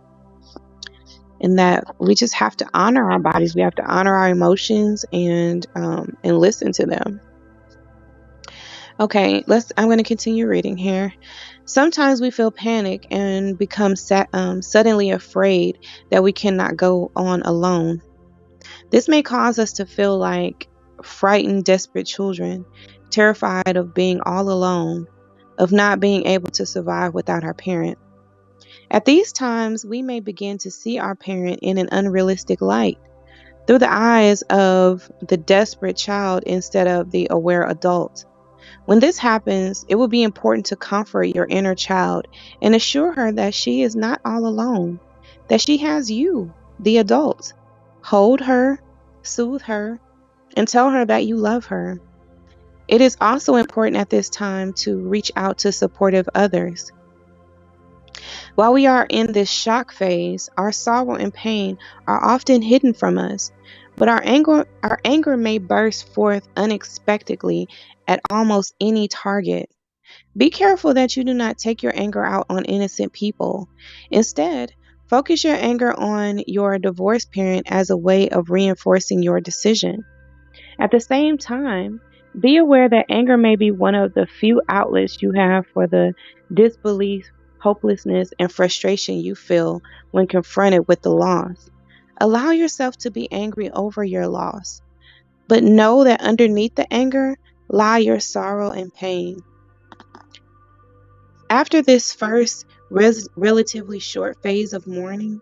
and that we just have to honor our bodies. We have to honor our emotions and listen to them. Okay, I'm going to continue reading here. Sometimes we feel panic and become suddenly afraid that we cannot go on alone. This may cause us to feel like frightened, desperate children, terrified of being all alone, of not being able to survive without our parent. At these times, we may begin to see our parent in an unrealistic light, through the eyes of the desperate child instead of the aware adult. When this happens, it will be important to comfort your inner child and assure her that she is not all alone, that she has you, the adult. Hold her, soothe her, and tell her that you love her. It is also important at this time to reach out to supportive others. While we are in this shock phase, our sorrow and pain are often hidden from us, but our anger may burst forth unexpectedly at almost any target. Be careful that you do not take your anger out on innocent people. Instead, focus your anger on your divorced parent as a way of reinforcing your decision. At the same time, be aware that anger may be one of the few outlets you have for the disbelief, hopelessness, and frustration you feel when confronted with the loss. Allow yourself to be angry over your loss, but know that underneath the anger lie your sorrow and pain. After this first relatively short phase of mourning,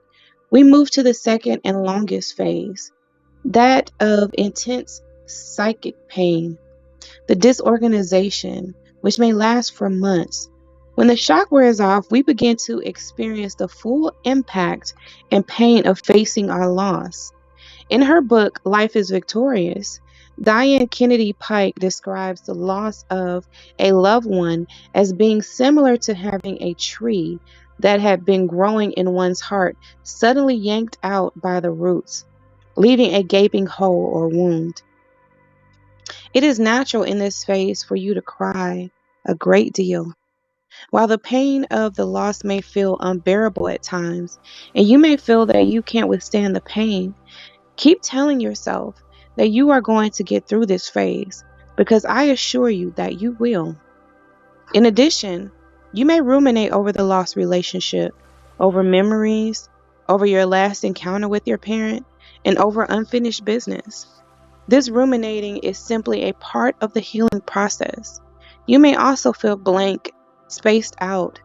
we move to the second and longest phase, that of intense psychic pain, the disorganization, which may last for months. When the shock wears off, we begin to experience the full impact and pain of facing our loss. In her book, Life is Victorious, Diane Kennedy Pike describes the loss of a loved one as being similar to having a tree that had been growing in one's heart suddenly yanked out by the roots, leaving a gaping hole or wound. It is natural in this phase for you to cry a great deal. While the pain of the loss may feel unbearable at times, and you may feel that you can't withstand the pain, keep telling yourself that you are going to get through this phase, because I assure you that you will. In addition, you may ruminate over the lost relationship, over memories, over your last encounter with your parent, and over unfinished business. This ruminating is simply a part of the healing process. You may also feel blank, spaced out,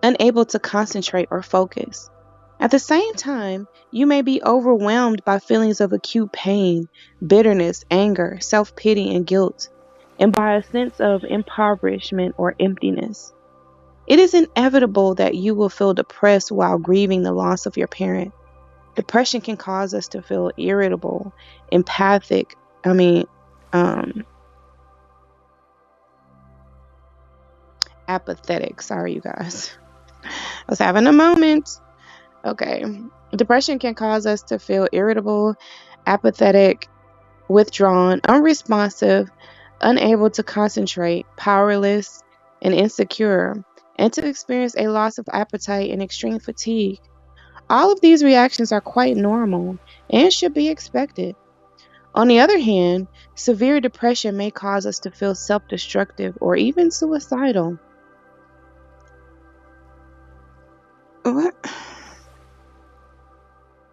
unable to concentrate or focus. At the same time, you may be overwhelmed by feelings of acute pain, bitterness, anger, self-pity, and guilt, and by a sense of impoverishment or emptiness. It is inevitable that you will feel depressed while grieving the loss of your parent. Depression can cause us to feel irritable, empathic, apathetic. Sorry, you guys. I was having a moment. Okay. Depression can cause us to feel irritable, apathetic, withdrawn, unresponsive, unable to concentrate, powerless, and insecure, and to experience a loss of appetite and extreme fatigue. All of these reactions are quite normal and should be expected. On the other hand, severe depression may cause us to feel self-destructive or even suicidal. What?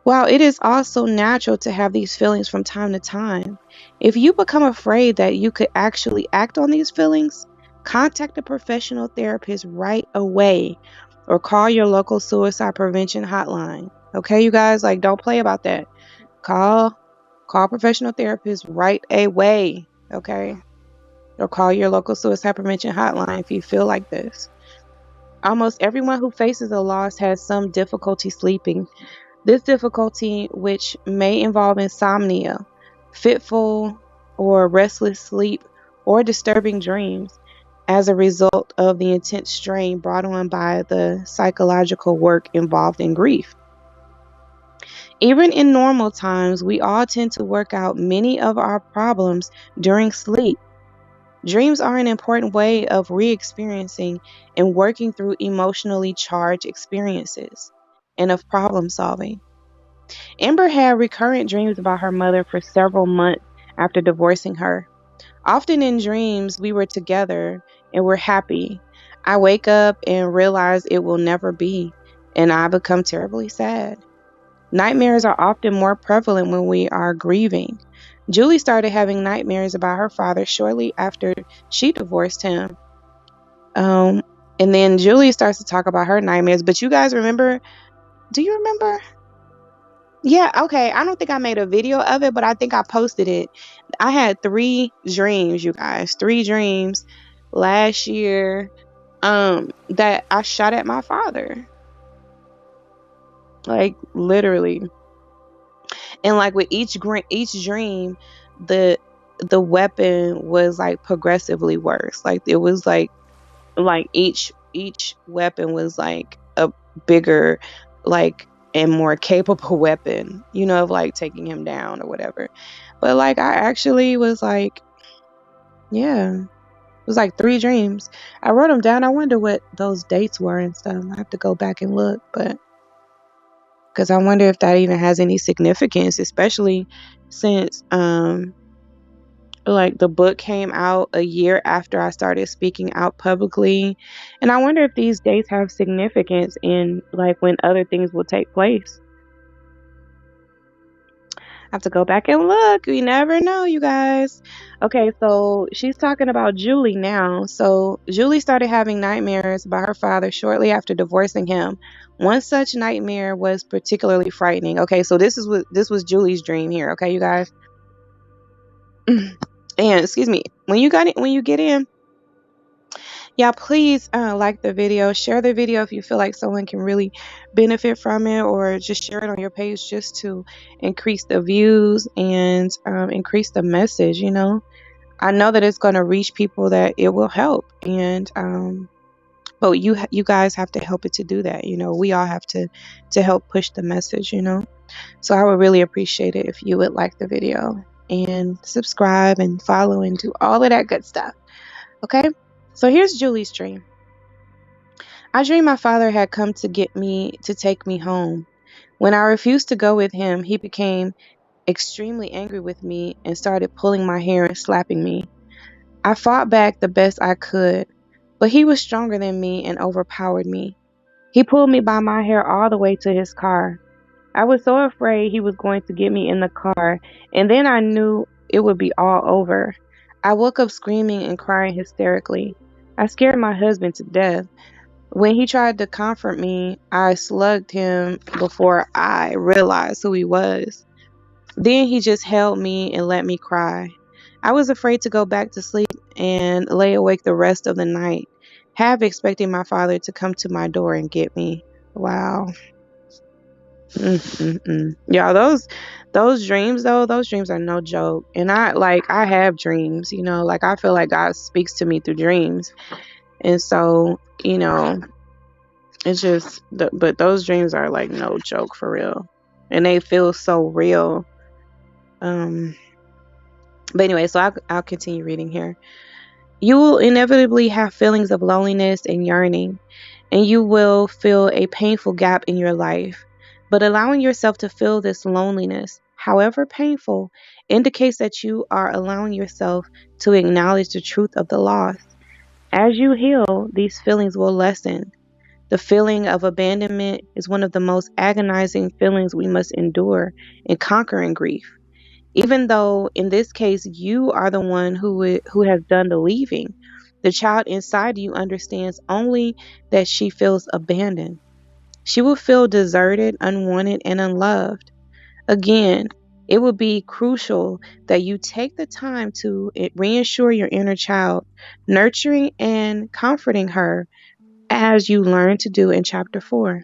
While it is also natural to have these feelings from time to time, if you become afraid that you could actually act on these feelings, contact a professional therapist right away or call your local suicide prevention hotline. Okay, you guys, don't play about that. Call professional therapist right away, okay? Or call your local suicide prevention hotline if you feel like this. Almost everyone who faces a loss has some difficulty sleeping. This difficulty, which may involve insomnia, fitful or restless sleep, or disturbing dreams, as a result of the intense strain brought on by the psychological work involved in grief. Even in normal times, we all tend to work out many of our problems during sleep. Dreams are an important way of re-experiencing and working through emotionally charged experiences and of problem solving. Amber had recurrent dreams about her mother for several months after divorcing her. Often in dreams, we were together and we're happy. I wake up and realize it will never be, and I become terribly sad. Nightmares are often more prevalent when we are grieving. Julie started having nightmares about her father shortly after she divorced him. And then Julie starts to talk about her nightmares. But you guys remember? Do you remember? Yeah, okay. I don't think I made a video of it, but I think I posted it. I had 3 dreams, you guys. 3 dreams last year that I shot at my father. Literally. And with each dream, the weapon was progressively worse. It was each weapon was a bigger and more capable weapon, of taking him down or whatever. But I actually was yeah, it was 3 dreams. I wrote them down. I wonder what those dates were and stuff. I have to go back and look, but because I wonder if that even has any significance, especially since the book came out a year after I started speaking out publicly. And I wonder if these dates have significance in when other things will take place. I have to go back and look. We never know, you guys. Okay, so she's talking about Julie now. So Julie started having nightmares about her father shortly after divorcing him. One such nightmare was particularly frightening. Okay, so this was Julie's dream here. Okay, you guys. And excuse me, when you get in, Y'all, please like the video, share the video if you feel like someone can really benefit from it, or just share it on your page just to increase the views and increase the message. I know that it's going to reach people that it will help, and but you guys have to help it to do that. We all have to help push the message. So I would really appreciate it if you would like the video and subscribe and follow and do all of that good stuff. Okay, so here's Julie's dream. I dreamed my father had come to get me to take me home. When I refused to go with him, he became extremely angry with me and started pulling my hair and slapping me. I fought back the best I could, but he was stronger than me and overpowered me. He pulled me by my hair all the way to his car. I was so afraid he was going to get me in the car, and then I knew it would be all over. I woke up screaming and crying hysterically. I scared my husband to death. When he tried to comfort me, I slugged him before I realized who he was. Then he just held me and let me cry. I was afraid to go back to sleep and lay awake the rest of the night, half expecting my father to come to my door and get me. Wow. Yeah, those dreams though, those dreams are no joke. And I have dreams, I feel like God speaks to me through dreams. And so, it's just but those dreams are like no joke for real. And they feel so real. But anyway, so I'll continue reading here. You will inevitably have feelings of loneliness and yearning, and you will feel a painful gap in your life. But allowing yourself to feel this loneliness, however painful, indicates that you are allowing yourself to acknowledge the truth of the loss. As you heal, these feelings will lessen. The feeling of abandonment is one of the most agonizing feelings we must endure in conquering grief. Even though in this case you are the one who has done the leaving, the child inside you understands only that she feels abandoned. She will feel deserted, unwanted, and unloved. Again, it will be crucial that you take the time to reassure your inner child, nurturing and comforting her as you learn to do in chapter 4.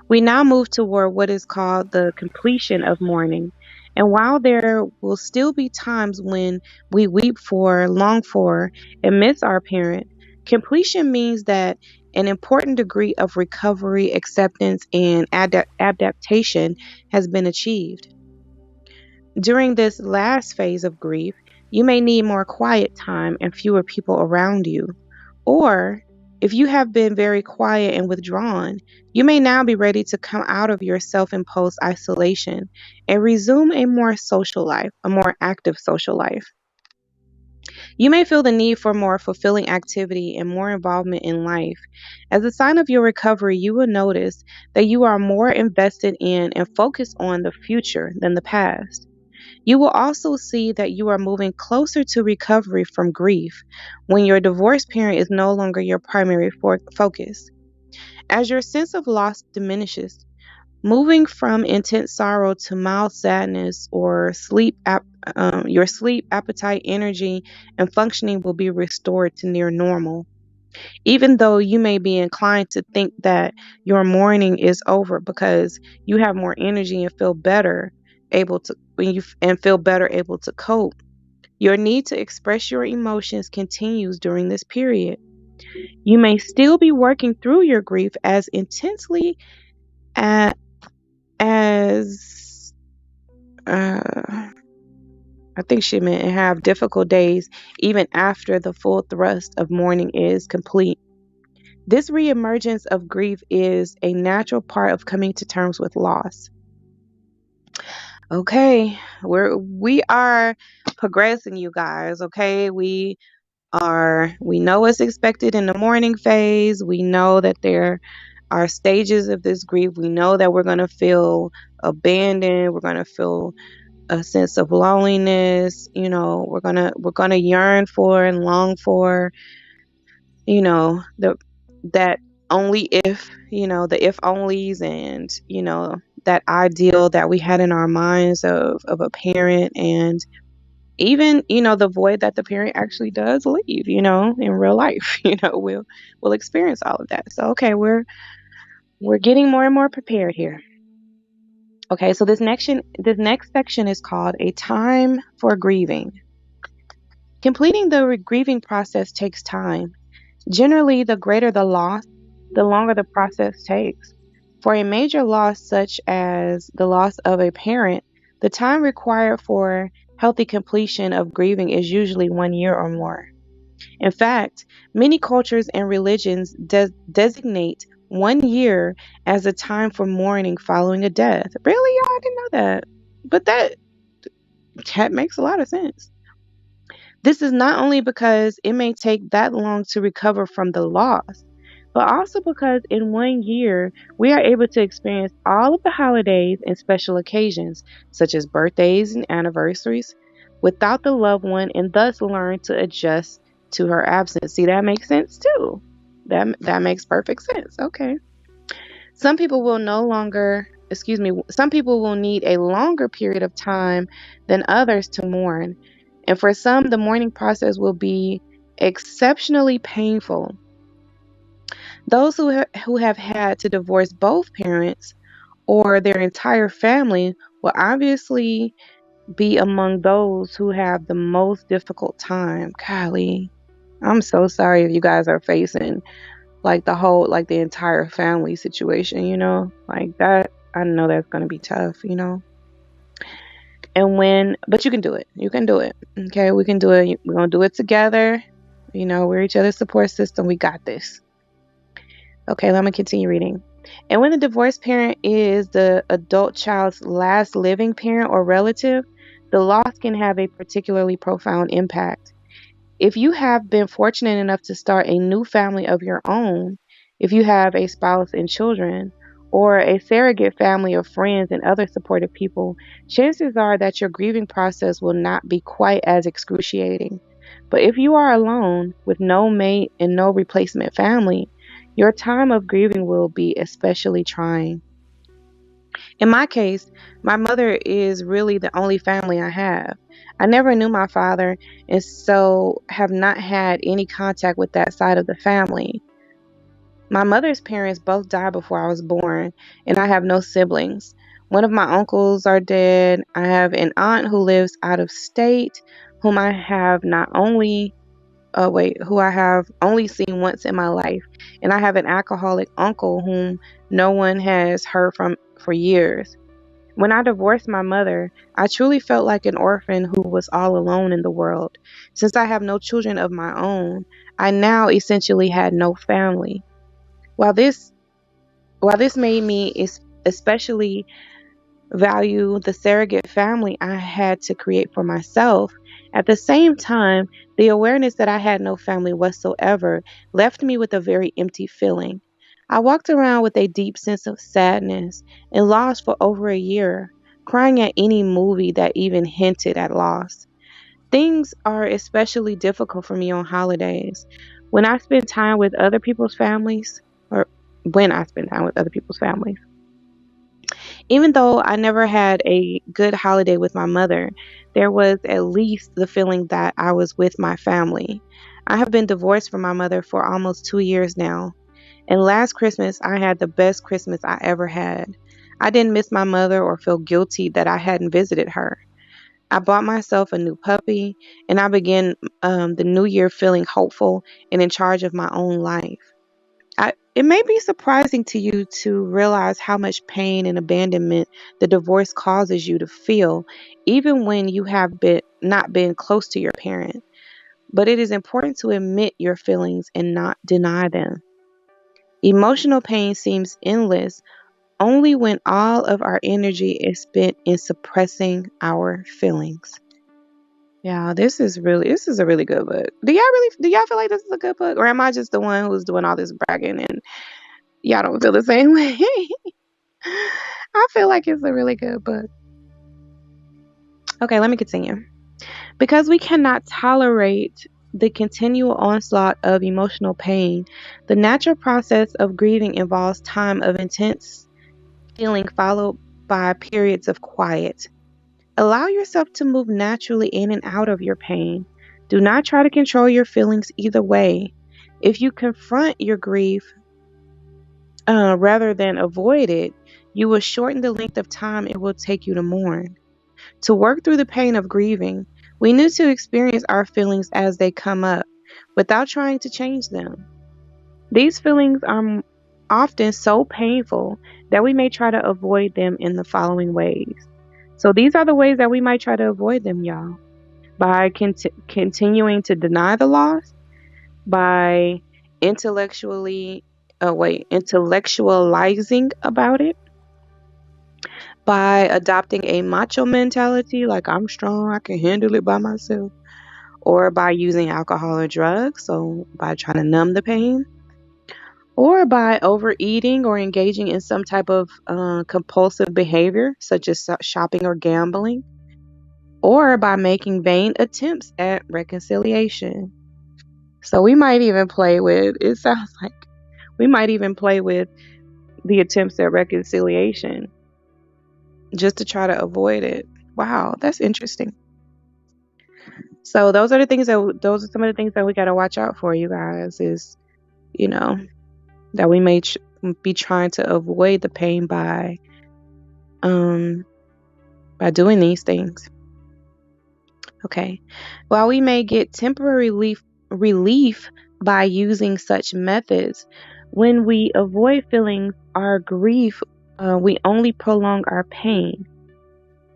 We now move toward what is called the completion of mourning. And while there will still be times when we weep for, long for, and miss our parent, completion means that an important degree of recovery, acceptance, and adaptation has been achieved. During this last phase of grief, you may need more quiet time and fewer people around you. Or, if you have been very quiet and withdrawn, you may now be ready to come out of your self-imposed isolation and resume a more active social life. You may feel the need for more fulfilling activity and more involvement in life. As a sign of your recovery, you will notice that you are more invested in and focused on the future than the past. You will also see that you are moving closer to recovery from grief when your divorced parent is no longer your primary focus. As your sense of loss diminishes, moving from intense sorrow to mild sadness or your sleep, appetite, energy, and functioning will be restored to near normal. Even though you may be inclined to think that your mourning is over because you have more energy and feel better able to cope, your need to express your emotions continues during this period. You may still be working through your grief as intensely as I think she meant and have difficult days even after the full thrust of mourning is complete. This reemergence of grief is a natural part of coming to terms with loss. Okay, we are progressing, you guys. Okay, we know what's expected in the mourning phase. We know that there are stages of this grief. We know that we're going to feel abandoned. We're going to feel a sense of loneliness. We're going to yearn for and long for, that only if, the if onlys, and, that ideal that we had in our minds of a parent. And even, the void that the parent actually does leave, in real life, we'll experience all of that. So, okay, we're getting more and more prepared here. Okay, so this next section is called A Time for Grieving. Completing the grieving process takes time. Generally, the greater the loss, the longer the process takes. For a major loss, such as the loss of a parent, the time required for healthy completion of grieving is usually 1 year or more. In fact, many cultures and religions designate 1 year as a time for mourning following a death. Really? Y'all, I didn't know that. But that makes a lot of sense. This is not only because it may take that long to recover from the loss, but also because in 1 year, we are able to experience all of the holidays and special occasions, such as birthdays and anniversaries, without the loved one and thus learn to adjust to her absence. See, that makes sense too. That makes perfect sense. Okay. Some people will some people will need a longer period of time than others to mourn. And for some, the mourning process will be exceptionally painful. Those who have had to divorce both parents or their entire family will obviously be among those who have the most difficult time. Golly, I'm so sorry if you guys are facing like the entire family situation, like that. I know that's going to be tough, but you can do it. You can do it. Okay, we can do it. We're going to do it together. We're each other's support system. We got this. Okay, let me continue reading. And when the divorced parent is the adult child's last living parent or relative, the loss can have a particularly profound impact. If you have been fortunate enough to start a new family of your own, if you have a spouse and children, or a surrogate family of friends and other supportive people, chances are that your grieving process will not be quite as excruciating. But if you are alone with no mate and no replacement family, your time of grieving will be especially trying. In my case, my mother is really the only family I have. I never knew my father and so have not had any contact with that side of the family. My mother's parents both died before I was born, and I have no siblings. One of my uncles are dead. I have an aunt who lives out of state, whom I have not only who I have only seen once in my life, and I have an alcoholic uncle whom no one has heard from for years. When I divorced my mother, I truly felt like an orphan who was all alone in the world. Since I have no children of my own, I now essentially had no family. While this while this made me especially value the surrogate family I had to create for myself, at the same time, the awareness that I had no family whatsoever left me with a very empty feeling. I walked around with a deep sense of sadness and loss for over a year, crying at any movie that even hinted at loss. Things are especially difficult for me on holidays. When I spend time with other people's families, or when I spend time with other people's families. Even though I never had a good holiday with my mother, there was at least the feeling that I was with my family. I have been divorced from my mother for almost 2 years now, and last Christmas I had the best Christmas I ever had. I didn't miss my mother or feel guilty that I hadn't visited her. I bought myself a new puppy, and I began the new year feeling hopeful and in charge of my own life. It may be surprising to you to realize how much pain and abandonment the divorce causes you to feel, even when you have not been close to your parent. But it is important to admit your feelings and not deny them. Emotional pain seems endless only when all of our energy is spent in suppressing our feelings. Yeah, this is a really good book. Do y'all feel like this is a good book, or am I just the one who's doing all this bragging and y'all don't feel the same way? I feel like it's a really good book. Okay, let me continue. Because we cannot tolerate the continual onslaught of emotional pain, the natural process of grieving involves time of intense feeling followed by periods of quiet. Allow yourself to move naturally in and out of your pain. Do not try to control your feelings either way. If you confront your grief rather than avoid it, you will shorten the length of time it will take you to mourn. To work through the pain of grieving, we need to experience our feelings as they come up without trying to change them. These feelings are often so painful that we may try to avoid them in the following ways. So these are the ways that we might try to avoid them, y'all. By continuing to deny the loss, by intellectualizing about it, by adopting a macho mentality like I'm strong, I can handle it by myself, or by using alcohol or drugs, so by trying to numb the pain, or by overeating or engaging in some type of compulsive behavior such as shopping or gambling, or by making vain attempts at reconciliation. So we might even play with, it sounds like we might even play with the attempts at reconciliation just to try to avoid it. Wow, that's interesting. So those are some of the things that we got to watch out for, you guys, is, that we may be trying to avoid the pain by doing these things. Okay. While we may get temporary relief by using such methods, when we avoid feeling our grief, we only prolong our pain.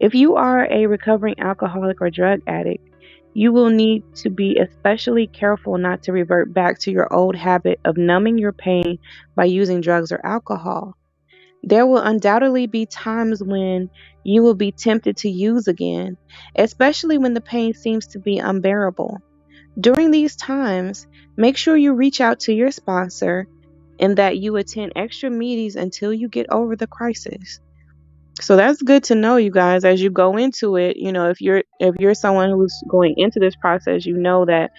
If you are a recovering alcoholic or drug addict, you will need to be especially careful not to revert back to your old habit of numbing your pain by using drugs or alcohol. There will undoubtedly be times when you will be tempted to use again, especially when the pain seems to be unbearable. During these times, make sure you reach out to your sponsor and that you attend extra meetings until you get over the crisis. So that's good to know, you guys, as you go into it. If you're someone who's going into this process, that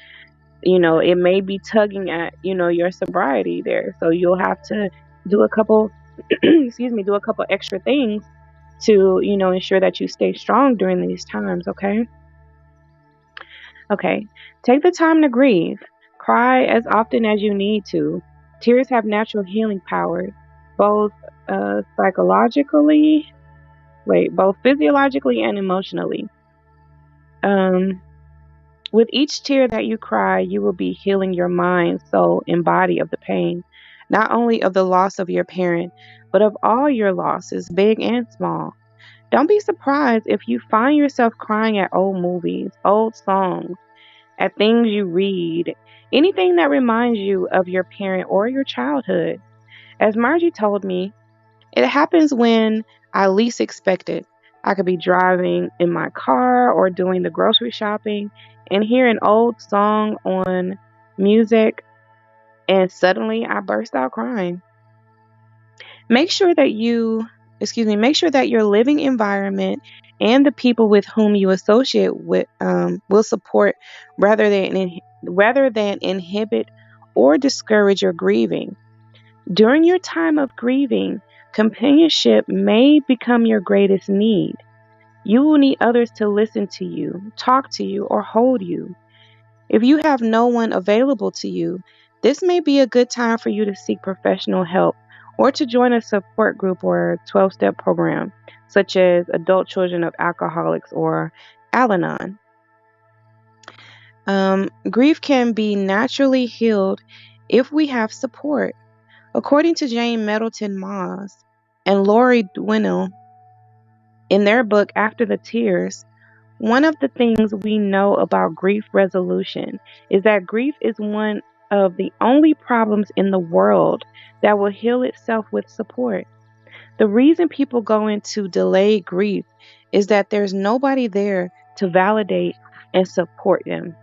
it may be tugging at your sobriety there. So you'll have to do a couple do a couple extra things to ensure that you stay strong during these times. Okay, take the time to grieve. Cry as often as you need to. Tears have natural healing powers, both both physiologically and emotionally. With each tear that you cry, you will be healing your mind, soul, and body of the pain, not only of the loss of your parent, but of all your losses, big and small. Don't be surprised if you find yourself crying at old movies, old songs, at things you read, anything that reminds you of your parent or your childhood. As Margie told me, it happens when I least expect it. I could be driving in my car or doing the grocery shopping and hear an old song on music, and suddenly I burst out crying. Make sure that your living environment and the people with whom you associate with will support rather than inhibit or discourage your grieving. During your time of grieving, companionship may become your greatest need. You will need others to listen to you, talk to you, or hold you. If you have no one available to you, this may be a good time for you to seek professional help or to join a support group or 12-step program, such as Adult Children of Alcoholics or Al-Anon. Grief can be naturally healed if we have support. According to Jane Middleton Moss and Lori Dwinnell, in their book After the Tears, one of the things we know about grief resolution is that grief is one of the only problems in the world that will heal itself with support. The reason people go into delayed grief is that there's nobody there to validate and support them.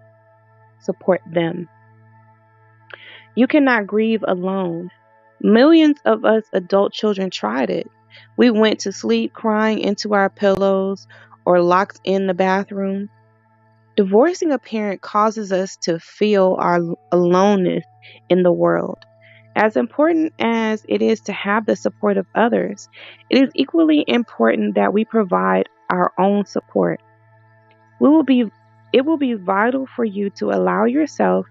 You cannot grieve alone. Millions of us adult children tried it. We went to sleep crying into our pillows or locked in the bathroom. Divorcing a parent causes us to feel our aloneness in the world. As important as it is to have the support of others, it is equally important that we provide our own support. We will be it will be vital for you to allow yourself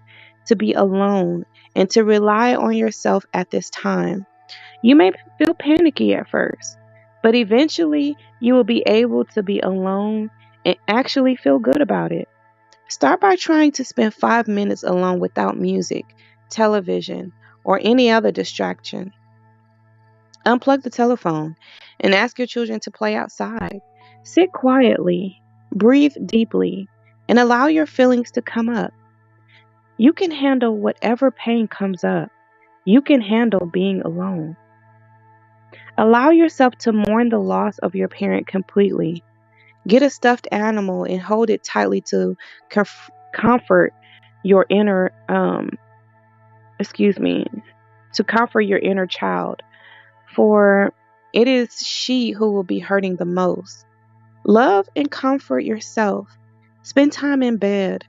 to be alone and to rely on yourself at this time. You may feel panicky at first, but eventually you will be able to be alone and actually feel good about it. Start by trying to spend 5 minutes alone without music, television, or any other distraction. Unplug the telephone and ask your children to play outside. Sit quietly, breathe deeply, and allow your feelings to come up. You can handle whatever pain comes up. You can handle being alone. Allow yourself to mourn the loss of your parent completely. Get a stuffed animal and hold it tightly to comfort your inner, excuse me, to comfort your inner child, for it is she who will be hurting the most. Love and comfort yourself. Spend time in bed,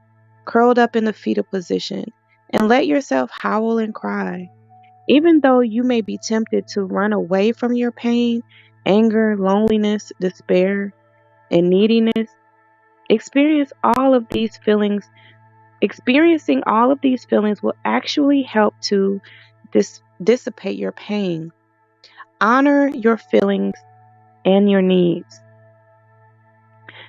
curled up in the fetal position, and let yourself howl and cry. Even though you may be tempted to run away from your pain, anger, loneliness, despair, and neediness, experience all of these feelings. Experiencing all of these feelings will actually help to dissipate your pain. Honor your feelings and your needs.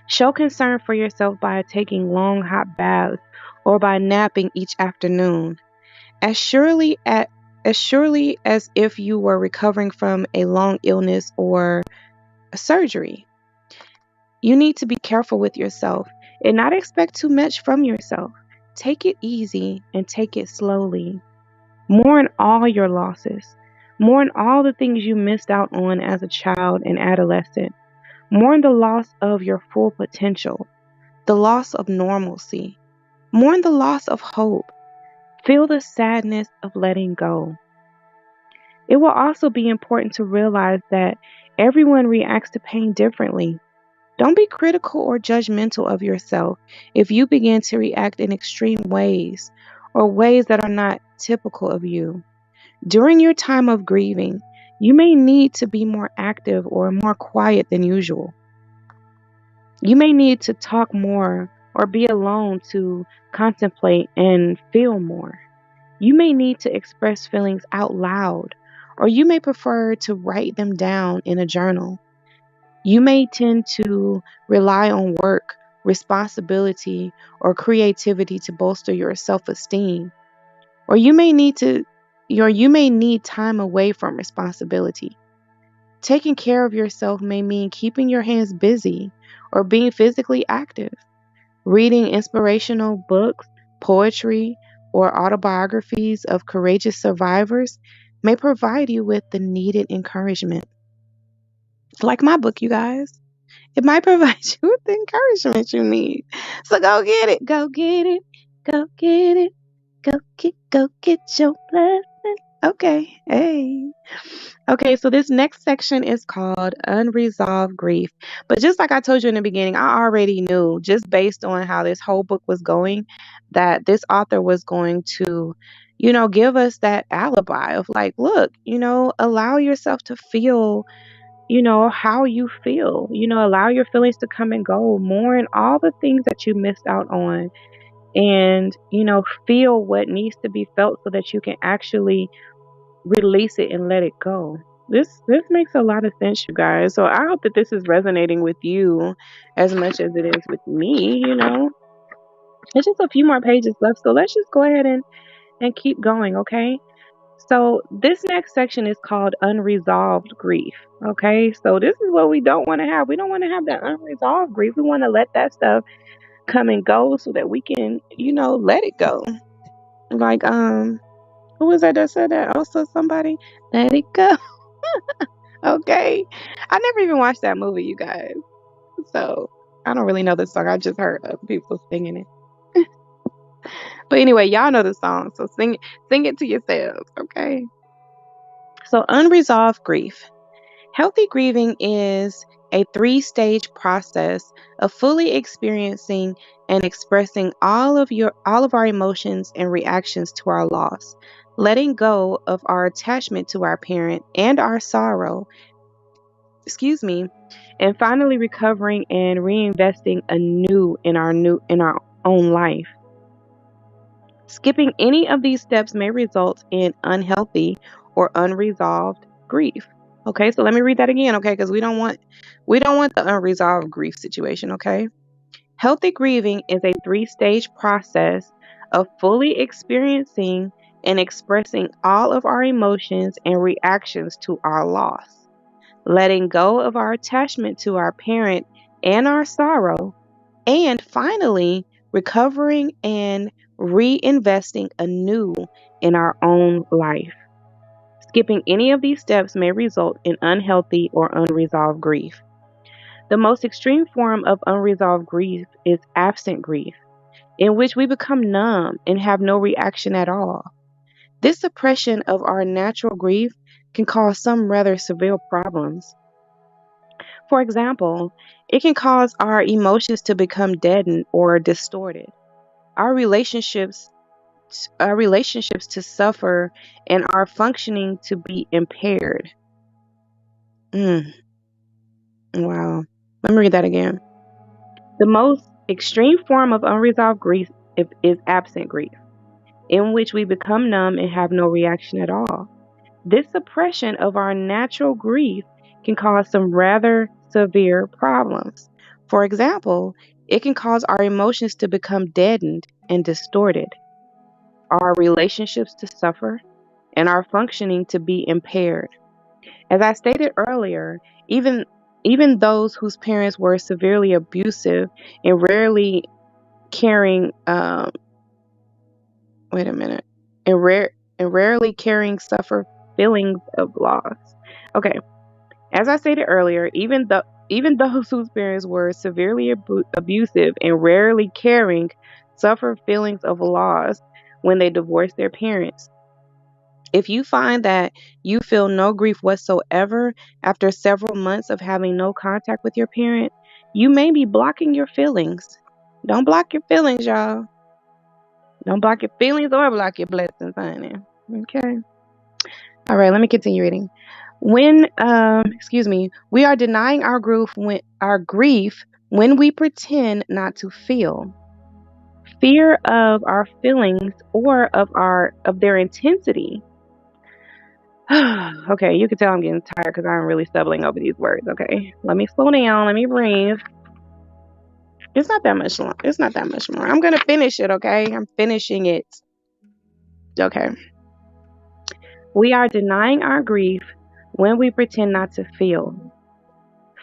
Show concern for yourself by taking long hot baths or by napping each afternoon. As surely at as surely as if you were recovering from a long illness or a surgery. You need to be careful with yourself and not expect too much from yourself. Take it easy and take it slowly. Mourn all your losses. Mourn all the things you missed out on as a child and adolescent. Mourn the loss of your full potential, the loss of normalcy. Mourn the loss of hope. Feel the sadness of letting go. It will also be important to realize that everyone reacts to pain differently. Don't be critical or judgmental of yourself if you begin to react in extreme ways or ways that are not typical of you. During your time of grieving, you may need to be more active or more quiet than usual. You may need to talk more or be alone to contemplate and feel more. You may need to express feelings out loud, or you may prefer to write them down in a journal. You may tend to rely on work, responsibility, or creativity to bolster your self-esteem. Or you may need time away from responsibility. Taking care of yourself may mean keeping your hands busy or being physically active. Reading inspirational books, poetry, or autobiographies of courageous survivors may provide you with the needed encouragement. Like my book, you guys. It might provide you with the encouragement you need. So go get it. Go get it. Go get it. Go get your blessing. Okay. Hey. Okay, so this next section is called Unresolved Grief. But just like I told you in the beginning, I already knew, just based on how this whole book was going, that this author was going to, give us that alibi of like, look, allow yourself to feel, how you feel, allow your feelings to come and go, mourn all the things that you missed out on, and, feel what needs to be felt so that you can actually release it and let it go. This makes a lot of sense, you guys. So I hope that this is resonating with you as much as it is with me. It's just a few more pages left, so let's just go ahead and keep going, okay? So this next section is called Unresolved Grief. Okay, so this is what we don't want to have. We don't want to have that unresolved grief. We want to let that stuff come and go so that we can, let it go. Like, who was that said that? Also somebody, let it go. Okay. I never even watched that movie, you guys. So I don't really know the song. I just heard other people singing it. But anyway, y'all know the song, so sing it to yourselves, okay? So unresolved grief. Healthy grieving is a 3-stage process of fully experiencing and expressing all of our emotions and reactions to our loss, letting go of our attachment to our parent and our sorrow, and finally recovering and reinvesting anew in our own life. Skipping any of these steps may result in unhealthy or unresolved grief. Okay, so let me read that again, okay? Because we don't want the unresolved grief situation, okay? Healthy grieving is a three-stage process of fully experiencing and expressing all of our emotions and reactions to our loss, letting go of our attachment to our parent and our sorrow, and finally, recovering and reinvesting anew in our own life. Skipping any of these steps may result in unhealthy or unresolved grief. The most extreme form of unresolved grief is absent grief, in which we become numb and have no reaction at all. This suppression of our natural grief can cause some rather severe problems. For example, it can cause our emotions to become deadened or distorted, our relationships to suffer, and our functioning to be impaired. Mm, wow. Let me read that again. The most extreme form of unresolved grief is absent grief, in which we become numb and have no reaction at all. This suppression of our natural grief can cause some rather severe problems. For example, it can cause our emotions to become deadened and distorted, our relationships to suffer, and our functioning to be impaired. As I stated earlier, even those whose parents were severely abusive and rarely caring, wait a minute, and rarely caring suffer feelings of loss. Okay, as I stated earlier, even those whose parents were severely abusive and rarely caring suffer feelings of loss when they divorce their parents. If you find that you feel no grief whatsoever after several months of having no contact with your parent, you may be blocking your feelings. Don't block your feelings, y'all. Don't block your feelings or block your blessings, honey. Okay. All right, let me continue reading. We are denying our grief when we pretend not to feel. Fear of our feelings or of their intensity. Okay, you can tell I'm getting tired because I'm really stumbling over these words. Okay, let me slow down. Let me breathe. It's not that much long. It's not that much more. I'm gonna finish it. Okay, I'm finishing it. Okay. We are denying our grief when we pretend not to feel.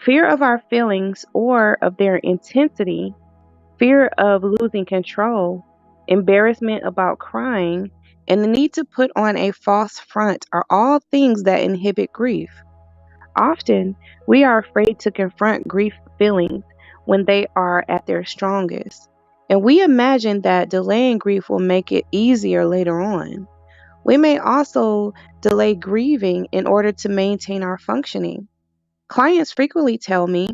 Fear of our feelings or of their intensity, fear of losing control, embarrassment about crying, and the need to put on a false front are all things that inhibit grief. Often, we are afraid to confront grief feelings when they are at their strongest, and we imagine that delaying grief will make it easier later on. We may also delay grieving in order to maintain our functioning. Clients frequently tell me,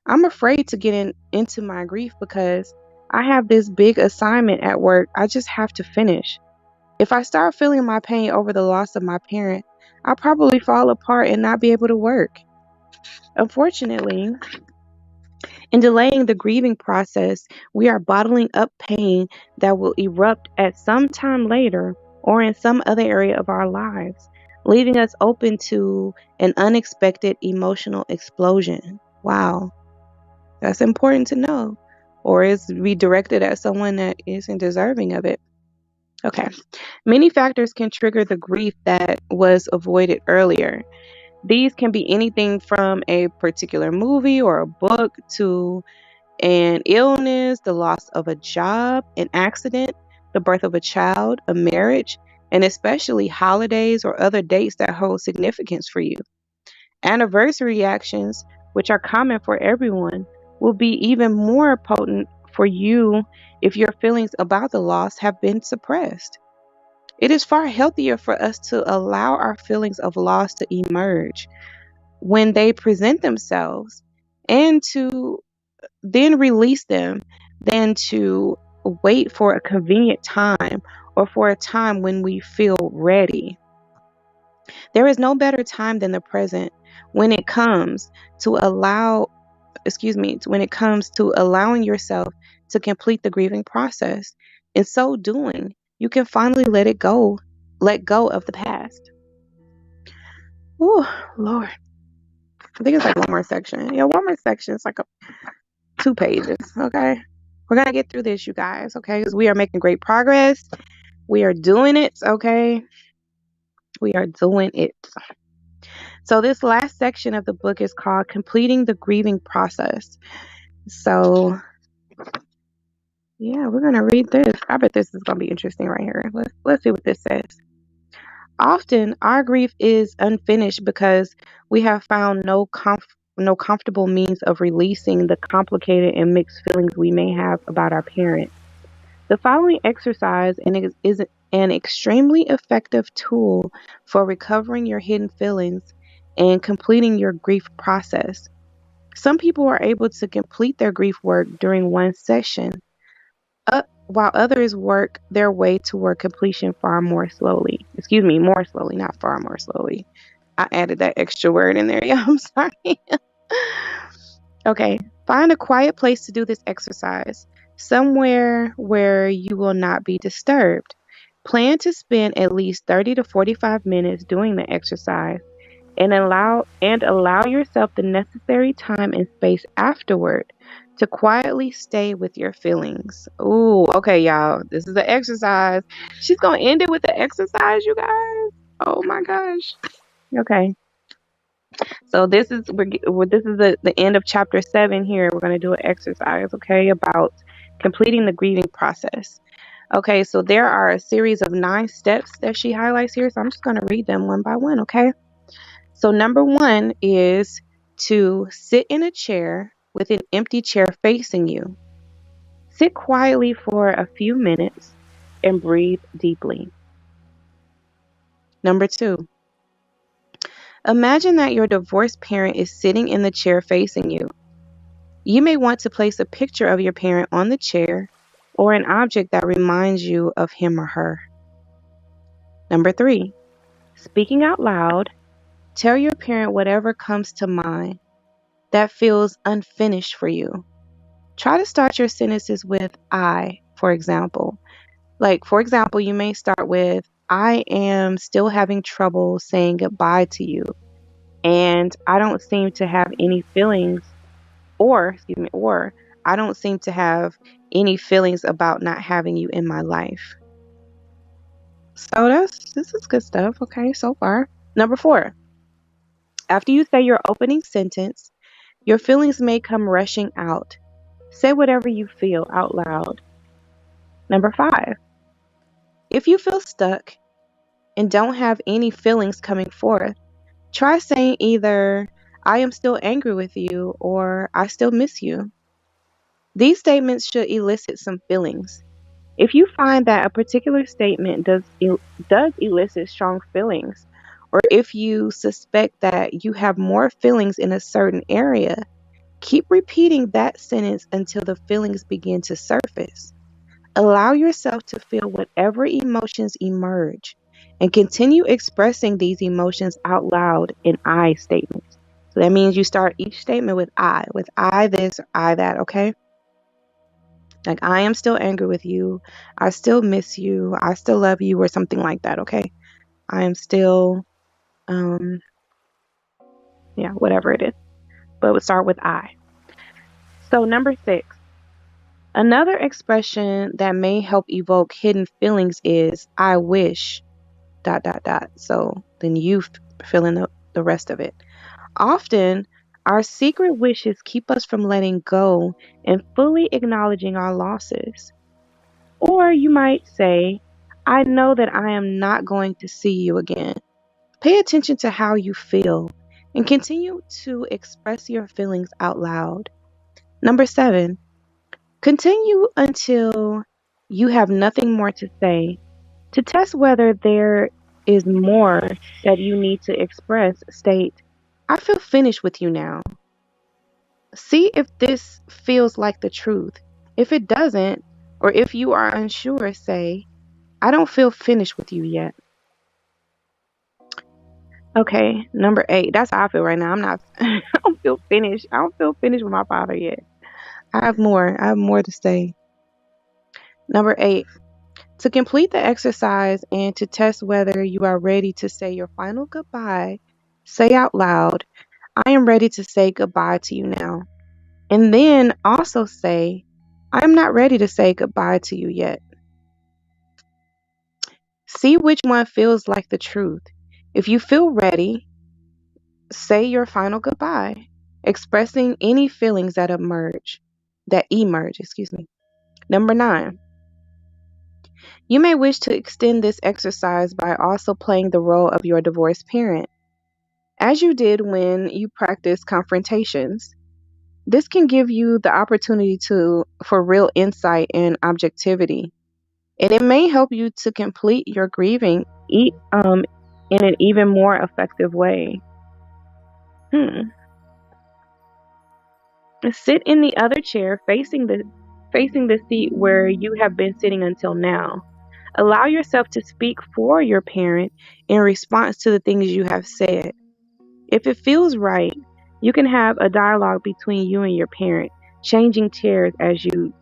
I'm afraid to get into my grief because I have this big assignment at work I just have to finish. If I start feeling my pain over the loss of my parent, I'll probably fall apart and not be able to work. Unfortunately, in delaying the grieving process, we are bottling up pain that will erupt at some time later or in some other area of our lives, leaving us open to an unexpected emotional explosion. Wow, that's important to know. Or is redirected at someone that isn't deserving of it. Okay. Many factors can trigger the grief that was avoided earlier. These can be anything from a particular movie or a book to an illness, the loss of a job, an accident, the birth of a child, a marriage, and especially holidays or other dates that hold significance for you. Anniversary reactions, which are common for everyone, will be even more potent for you if your feelings about the loss have been suppressed. It is far healthier for us to allow our feelings of loss to emerge when they present themselves and to then release them than to wait for a convenient time or for a time when we feel ready. There is no better time than the present when it comes to when it comes to allowing yourself to complete the grieving process. In so doing, you can finally let go of the past. Oh, Lord. I think it's like one more section. Yeah, one more section. It's like 2 pages. Okay. We're going to get through this, you guys. Okay. Because we are making great progress. We are doing it. Okay. We are doing it. So, this last section of the book is called Completing the Grieving Process. So, yeah, we're going to read this. I bet this is going to be interesting right here. Let's see what this says. Often, our grief is unfinished because we have found no comfortable means of releasing the complicated and mixed feelings we may have about our parents. The following exercise is an extremely effective tool for recovering your hidden feelings and completing your grief process. Some people are able to complete their grief work during one session, while others work their way toward completion far more slowly. Excuse me, more slowly, not far more slowly. I added that extra word in there. Yeah, I'm sorry. Okay, find a quiet place to do this exercise, somewhere where you will not be disturbed. Plan to spend at least 30 to 45 minutes doing the exercise and allow yourself the necessary time and space afterward to quietly stay with your feelings. Ooh, okay, y'all. This is the exercise. She's gonna end it with the exercise, you guys. Oh my gosh. Okay. So this is the end of chapter 7 here. We're gonna do an exercise, okay, about completing the grieving process. Okay, so there are a series of 9 steps that she highlights here. So I'm just gonna read them one by one, okay? So number 1 is to sit in a chair with an empty chair facing you. Sit quietly for a few minutes and breathe deeply. Number 2, imagine that your divorced parent is sitting in the chair facing you. You may want to place a picture of your parent on the chair or an object that reminds you of him or her. Number 3, speaking out loud, tell your parent whatever comes to mind that feels unfinished for you. Try to start your sentences with I, for example. For example, you may start with, I am still having trouble saying goodbye to you, and I don't seem to have any feelings, or I don't seem to have any feelings about not having you in my life. So this is good stuff, okay, so far. Number 4, after you say your opening sentence, your feelings may come rushing out. Say whatever you feel out loud. Number 5, if you feel stuck and don't have any feelings coming forth, try saying either, I am still angry with you, or I still miss you. These statements should elicit some feelings. If you find that a particular statement does elicit strong feelings, or if you suspect that you have more feelings in a certain area, keep repeating that sentence until the feelings begin to surface. Allow yourself to feel whatever emotions emerge and continue expressing these emotions out loud in I statements. So that means you start each statement with I this, I that, okay? Like, I am still angry with you. I still miss you. I still love you, or something like that, okay? I am still, whatever it is. But we'll start with I. So number 6, another expression that may help evoke hidden feelings is I wish ... So then you fill in the rest of it. Often, our secret wishes keep us from letting go and fully acknowledging our losses. Or you might say, I know that I am not going to see you again. Pay attention to how you feel and continue to express your feelings out loud. Number 7, continue until you have nothing more to say. To test whether there is more that you need to express, state, I feel finished with you now. See if this feels like the truth. If it doesn't, or if you are unsure, say, I don't feel finished with you yet. Okay, number 8. That's how I feel right now. I'm not. I don't feel finished. I don't feel finished with my father yet. I have more. I have more to say. Number 8. To complete the exercise and to test whether you are ready to say your final goodbye, say out loud, I am ready to say goodbye to you now. And then also say, I am not ready to say goodbye to you yet. See which one feels like the truth. If you feel ready, say your final goodbye, expressing any feelings that emerge. Excuse me. Number 9. You may wish to extend this exercise by also playing the role of your divorced parent, as you did when you practiced confrontations. This can give you the opportunity for real insight and objectivity, and it may help you to complete your grieving in an even more effective way. Sit in the other chair facing the seat where you have been sitting until now. Allow yourself to speak for your parent in response to the things you have said. If it feels right, you can have a dialogue between you and your parent, changing chairs as you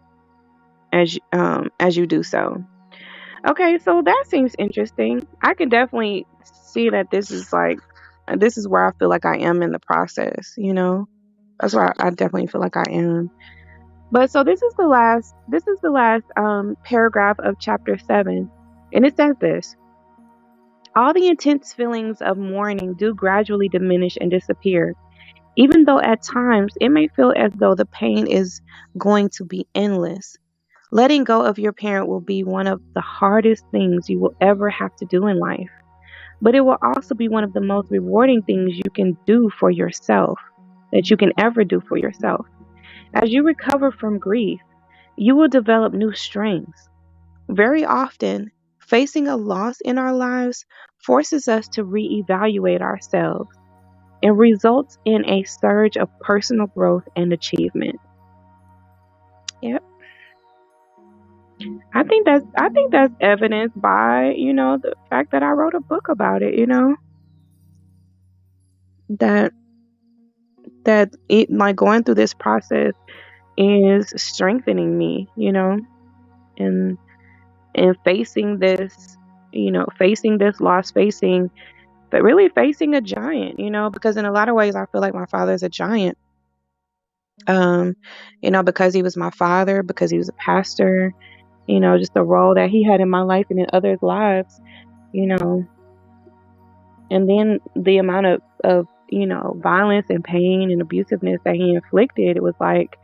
do so. Okay, so that seems interesting. I can definitely see that this is where I feel like I am in the process, you know? That's where I definitely feel like I am. But so this is the last paragraph of chapter 7. And it says this: all the intense feelings of mourning do gradually diminish and disappear, even though at times it may feel as though the pain is going to be endless. Letting go of your parent will be one of the hardest things you will ever have to do in life, but it will also be one of the most rewarding things you can do for yourself, that you can ever do for yourself. As you recover from grief, you will develop new strengths. Very often, facing a loss in our lives forces us to reevaluate ourselves and results in a surge of personal growth and achievement. Yep. I think that's evidenced by, the fact that I wrote a book about it, that it, like, going through this process is strengthening me, and facing this, facing this loss, but really facing a giant, because in a lot of ways I feel like my father is a giant. Because he was my father, because he was a pastor, just the role that he had in my life and in others' lives, you know, and then the amount of violence and pain and abusiveness that he inflicted. It was like,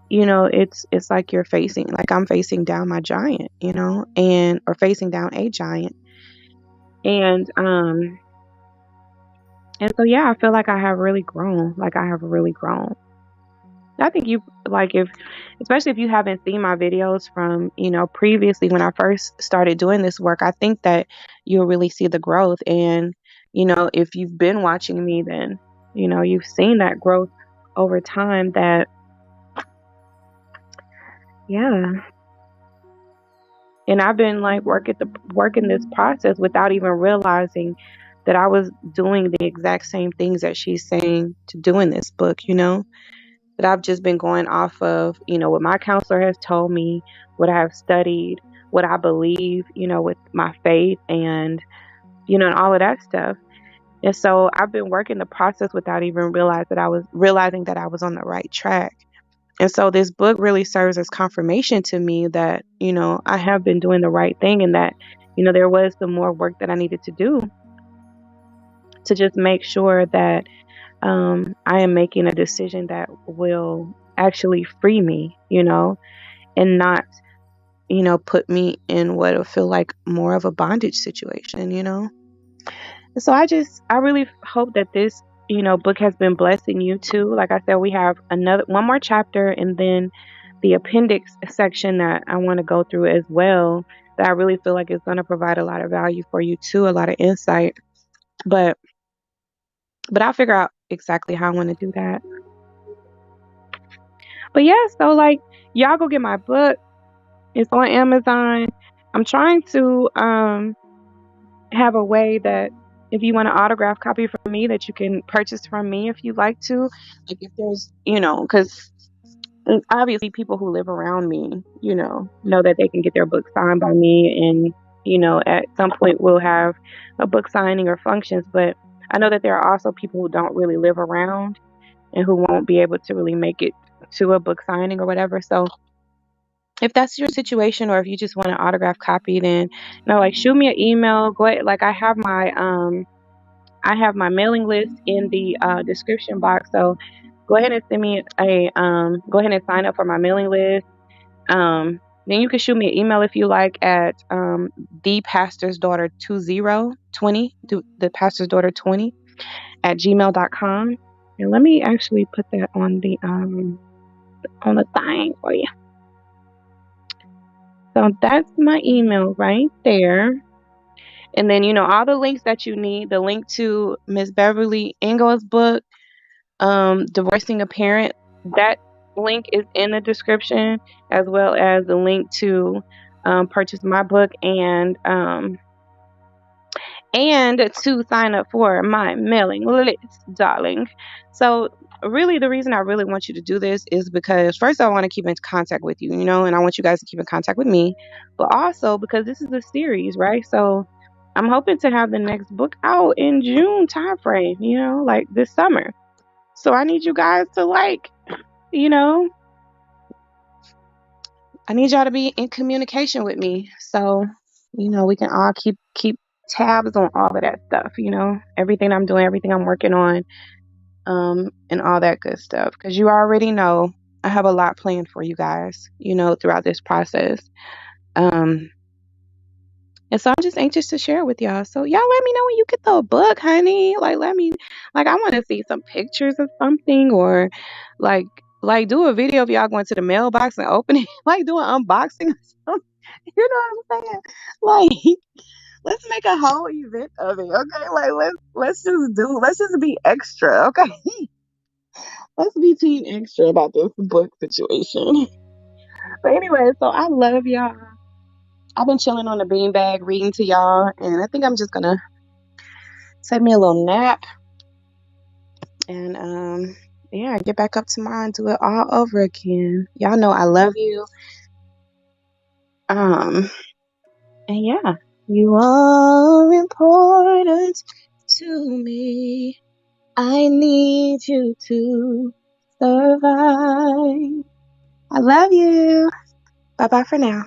it's like I'm facing down my giant, or facing down a giant. And so, yeah, I feel like I have really grown. I think especially if you haven't seen my videos from, previously when I first started doing this work, I think that you'll really see the growth. And, if you've been watching me, then, you've seen that growth over time. Yeah. And I've been like working this process without even realizing that I was doing the exact same things that she's saying to do in this book, that I've just been going off of, what my counselor has told me, what I have studied, what I believe, with my faith and, and all of that stuff. And so I've been working the process without even realizing that I was on the right track. And so this book really serves as confirmation to me that, I have been doing the right thing, and that, there was some more work that I needed to do to just make sure that I am making a decision that will actually free me, and not, put me in what will feel like more of a bondage situation. So I really hope that this, book has been blessing you too. Like I said, we have one more chapter, and then the appendix section that I want to go through as well, that I really feel like is going to provide a lot of value for you too, a lot of insight. But I'll figure out exactly how I want to do that. But yeah, so like, y'all go get my book. It's on Amazon. I'm trying to have a way that if you want an autograph copy from me that you can purchase from me if you like to. Like if there's, because obviously people who live around me, know that they can get their book signed by me. And, at some point we'll have a book signing or functions. But I know that there are also people who don't really live around and who won't be able to really make it to a book signing or whatever. So if that's your situation, or if you just want an autograph copy, then like shoot me an email. Go ahead. Like I have my mailing list in the description box. So go ahead and send me go ahead and sign up for my mailing list. Then you can shoot me an email if you like at thepastorsdaughter2020, thepastorsdaughter20 at gmail.com. And let me actually put that on the thing for you. So that's my email right there. And then, all the links that you need, the link to Miss Beverly Engel's book, Divorcing a Parent, that link is in the description, as well as the link to purchase my book and to sign up for my mailing list, darling. So really, the reason I really want you to do this is because first I want to keep in contact with you, and I want you guys to keep in contact with me, but also because this is a series, right? So I'm hoping to have the next book out in June timeframe, like this summer. So I need you guys to I need y'all to be in communication with me. So, we can all keep tabs on all of that stuff, everything I'm doing, everything I'm working on, and all that good stuff. Because you already know I have a lot planned for you guys, throughout this process. And so I'm just anxious to share with y'all. So y'all let me know when you get the book, honey. I want to see some pictures of something, or like do a video of y'all going to the mailbox and opening, do an unboxing or something. You know what I'm saying? Let's make a whole event of it, okay? Let's just be extra, okay? Let's be team extra about this book situation. But anyway, so I love y'all. I've been chilling on the beanbag reading to y'all, and I think I'm just gonna take me a little nap and get back up tomorrow and do it all over again. Y'all know I love you. And yeah, you are important to me. I need you to survive. I love you. Bye bye for now.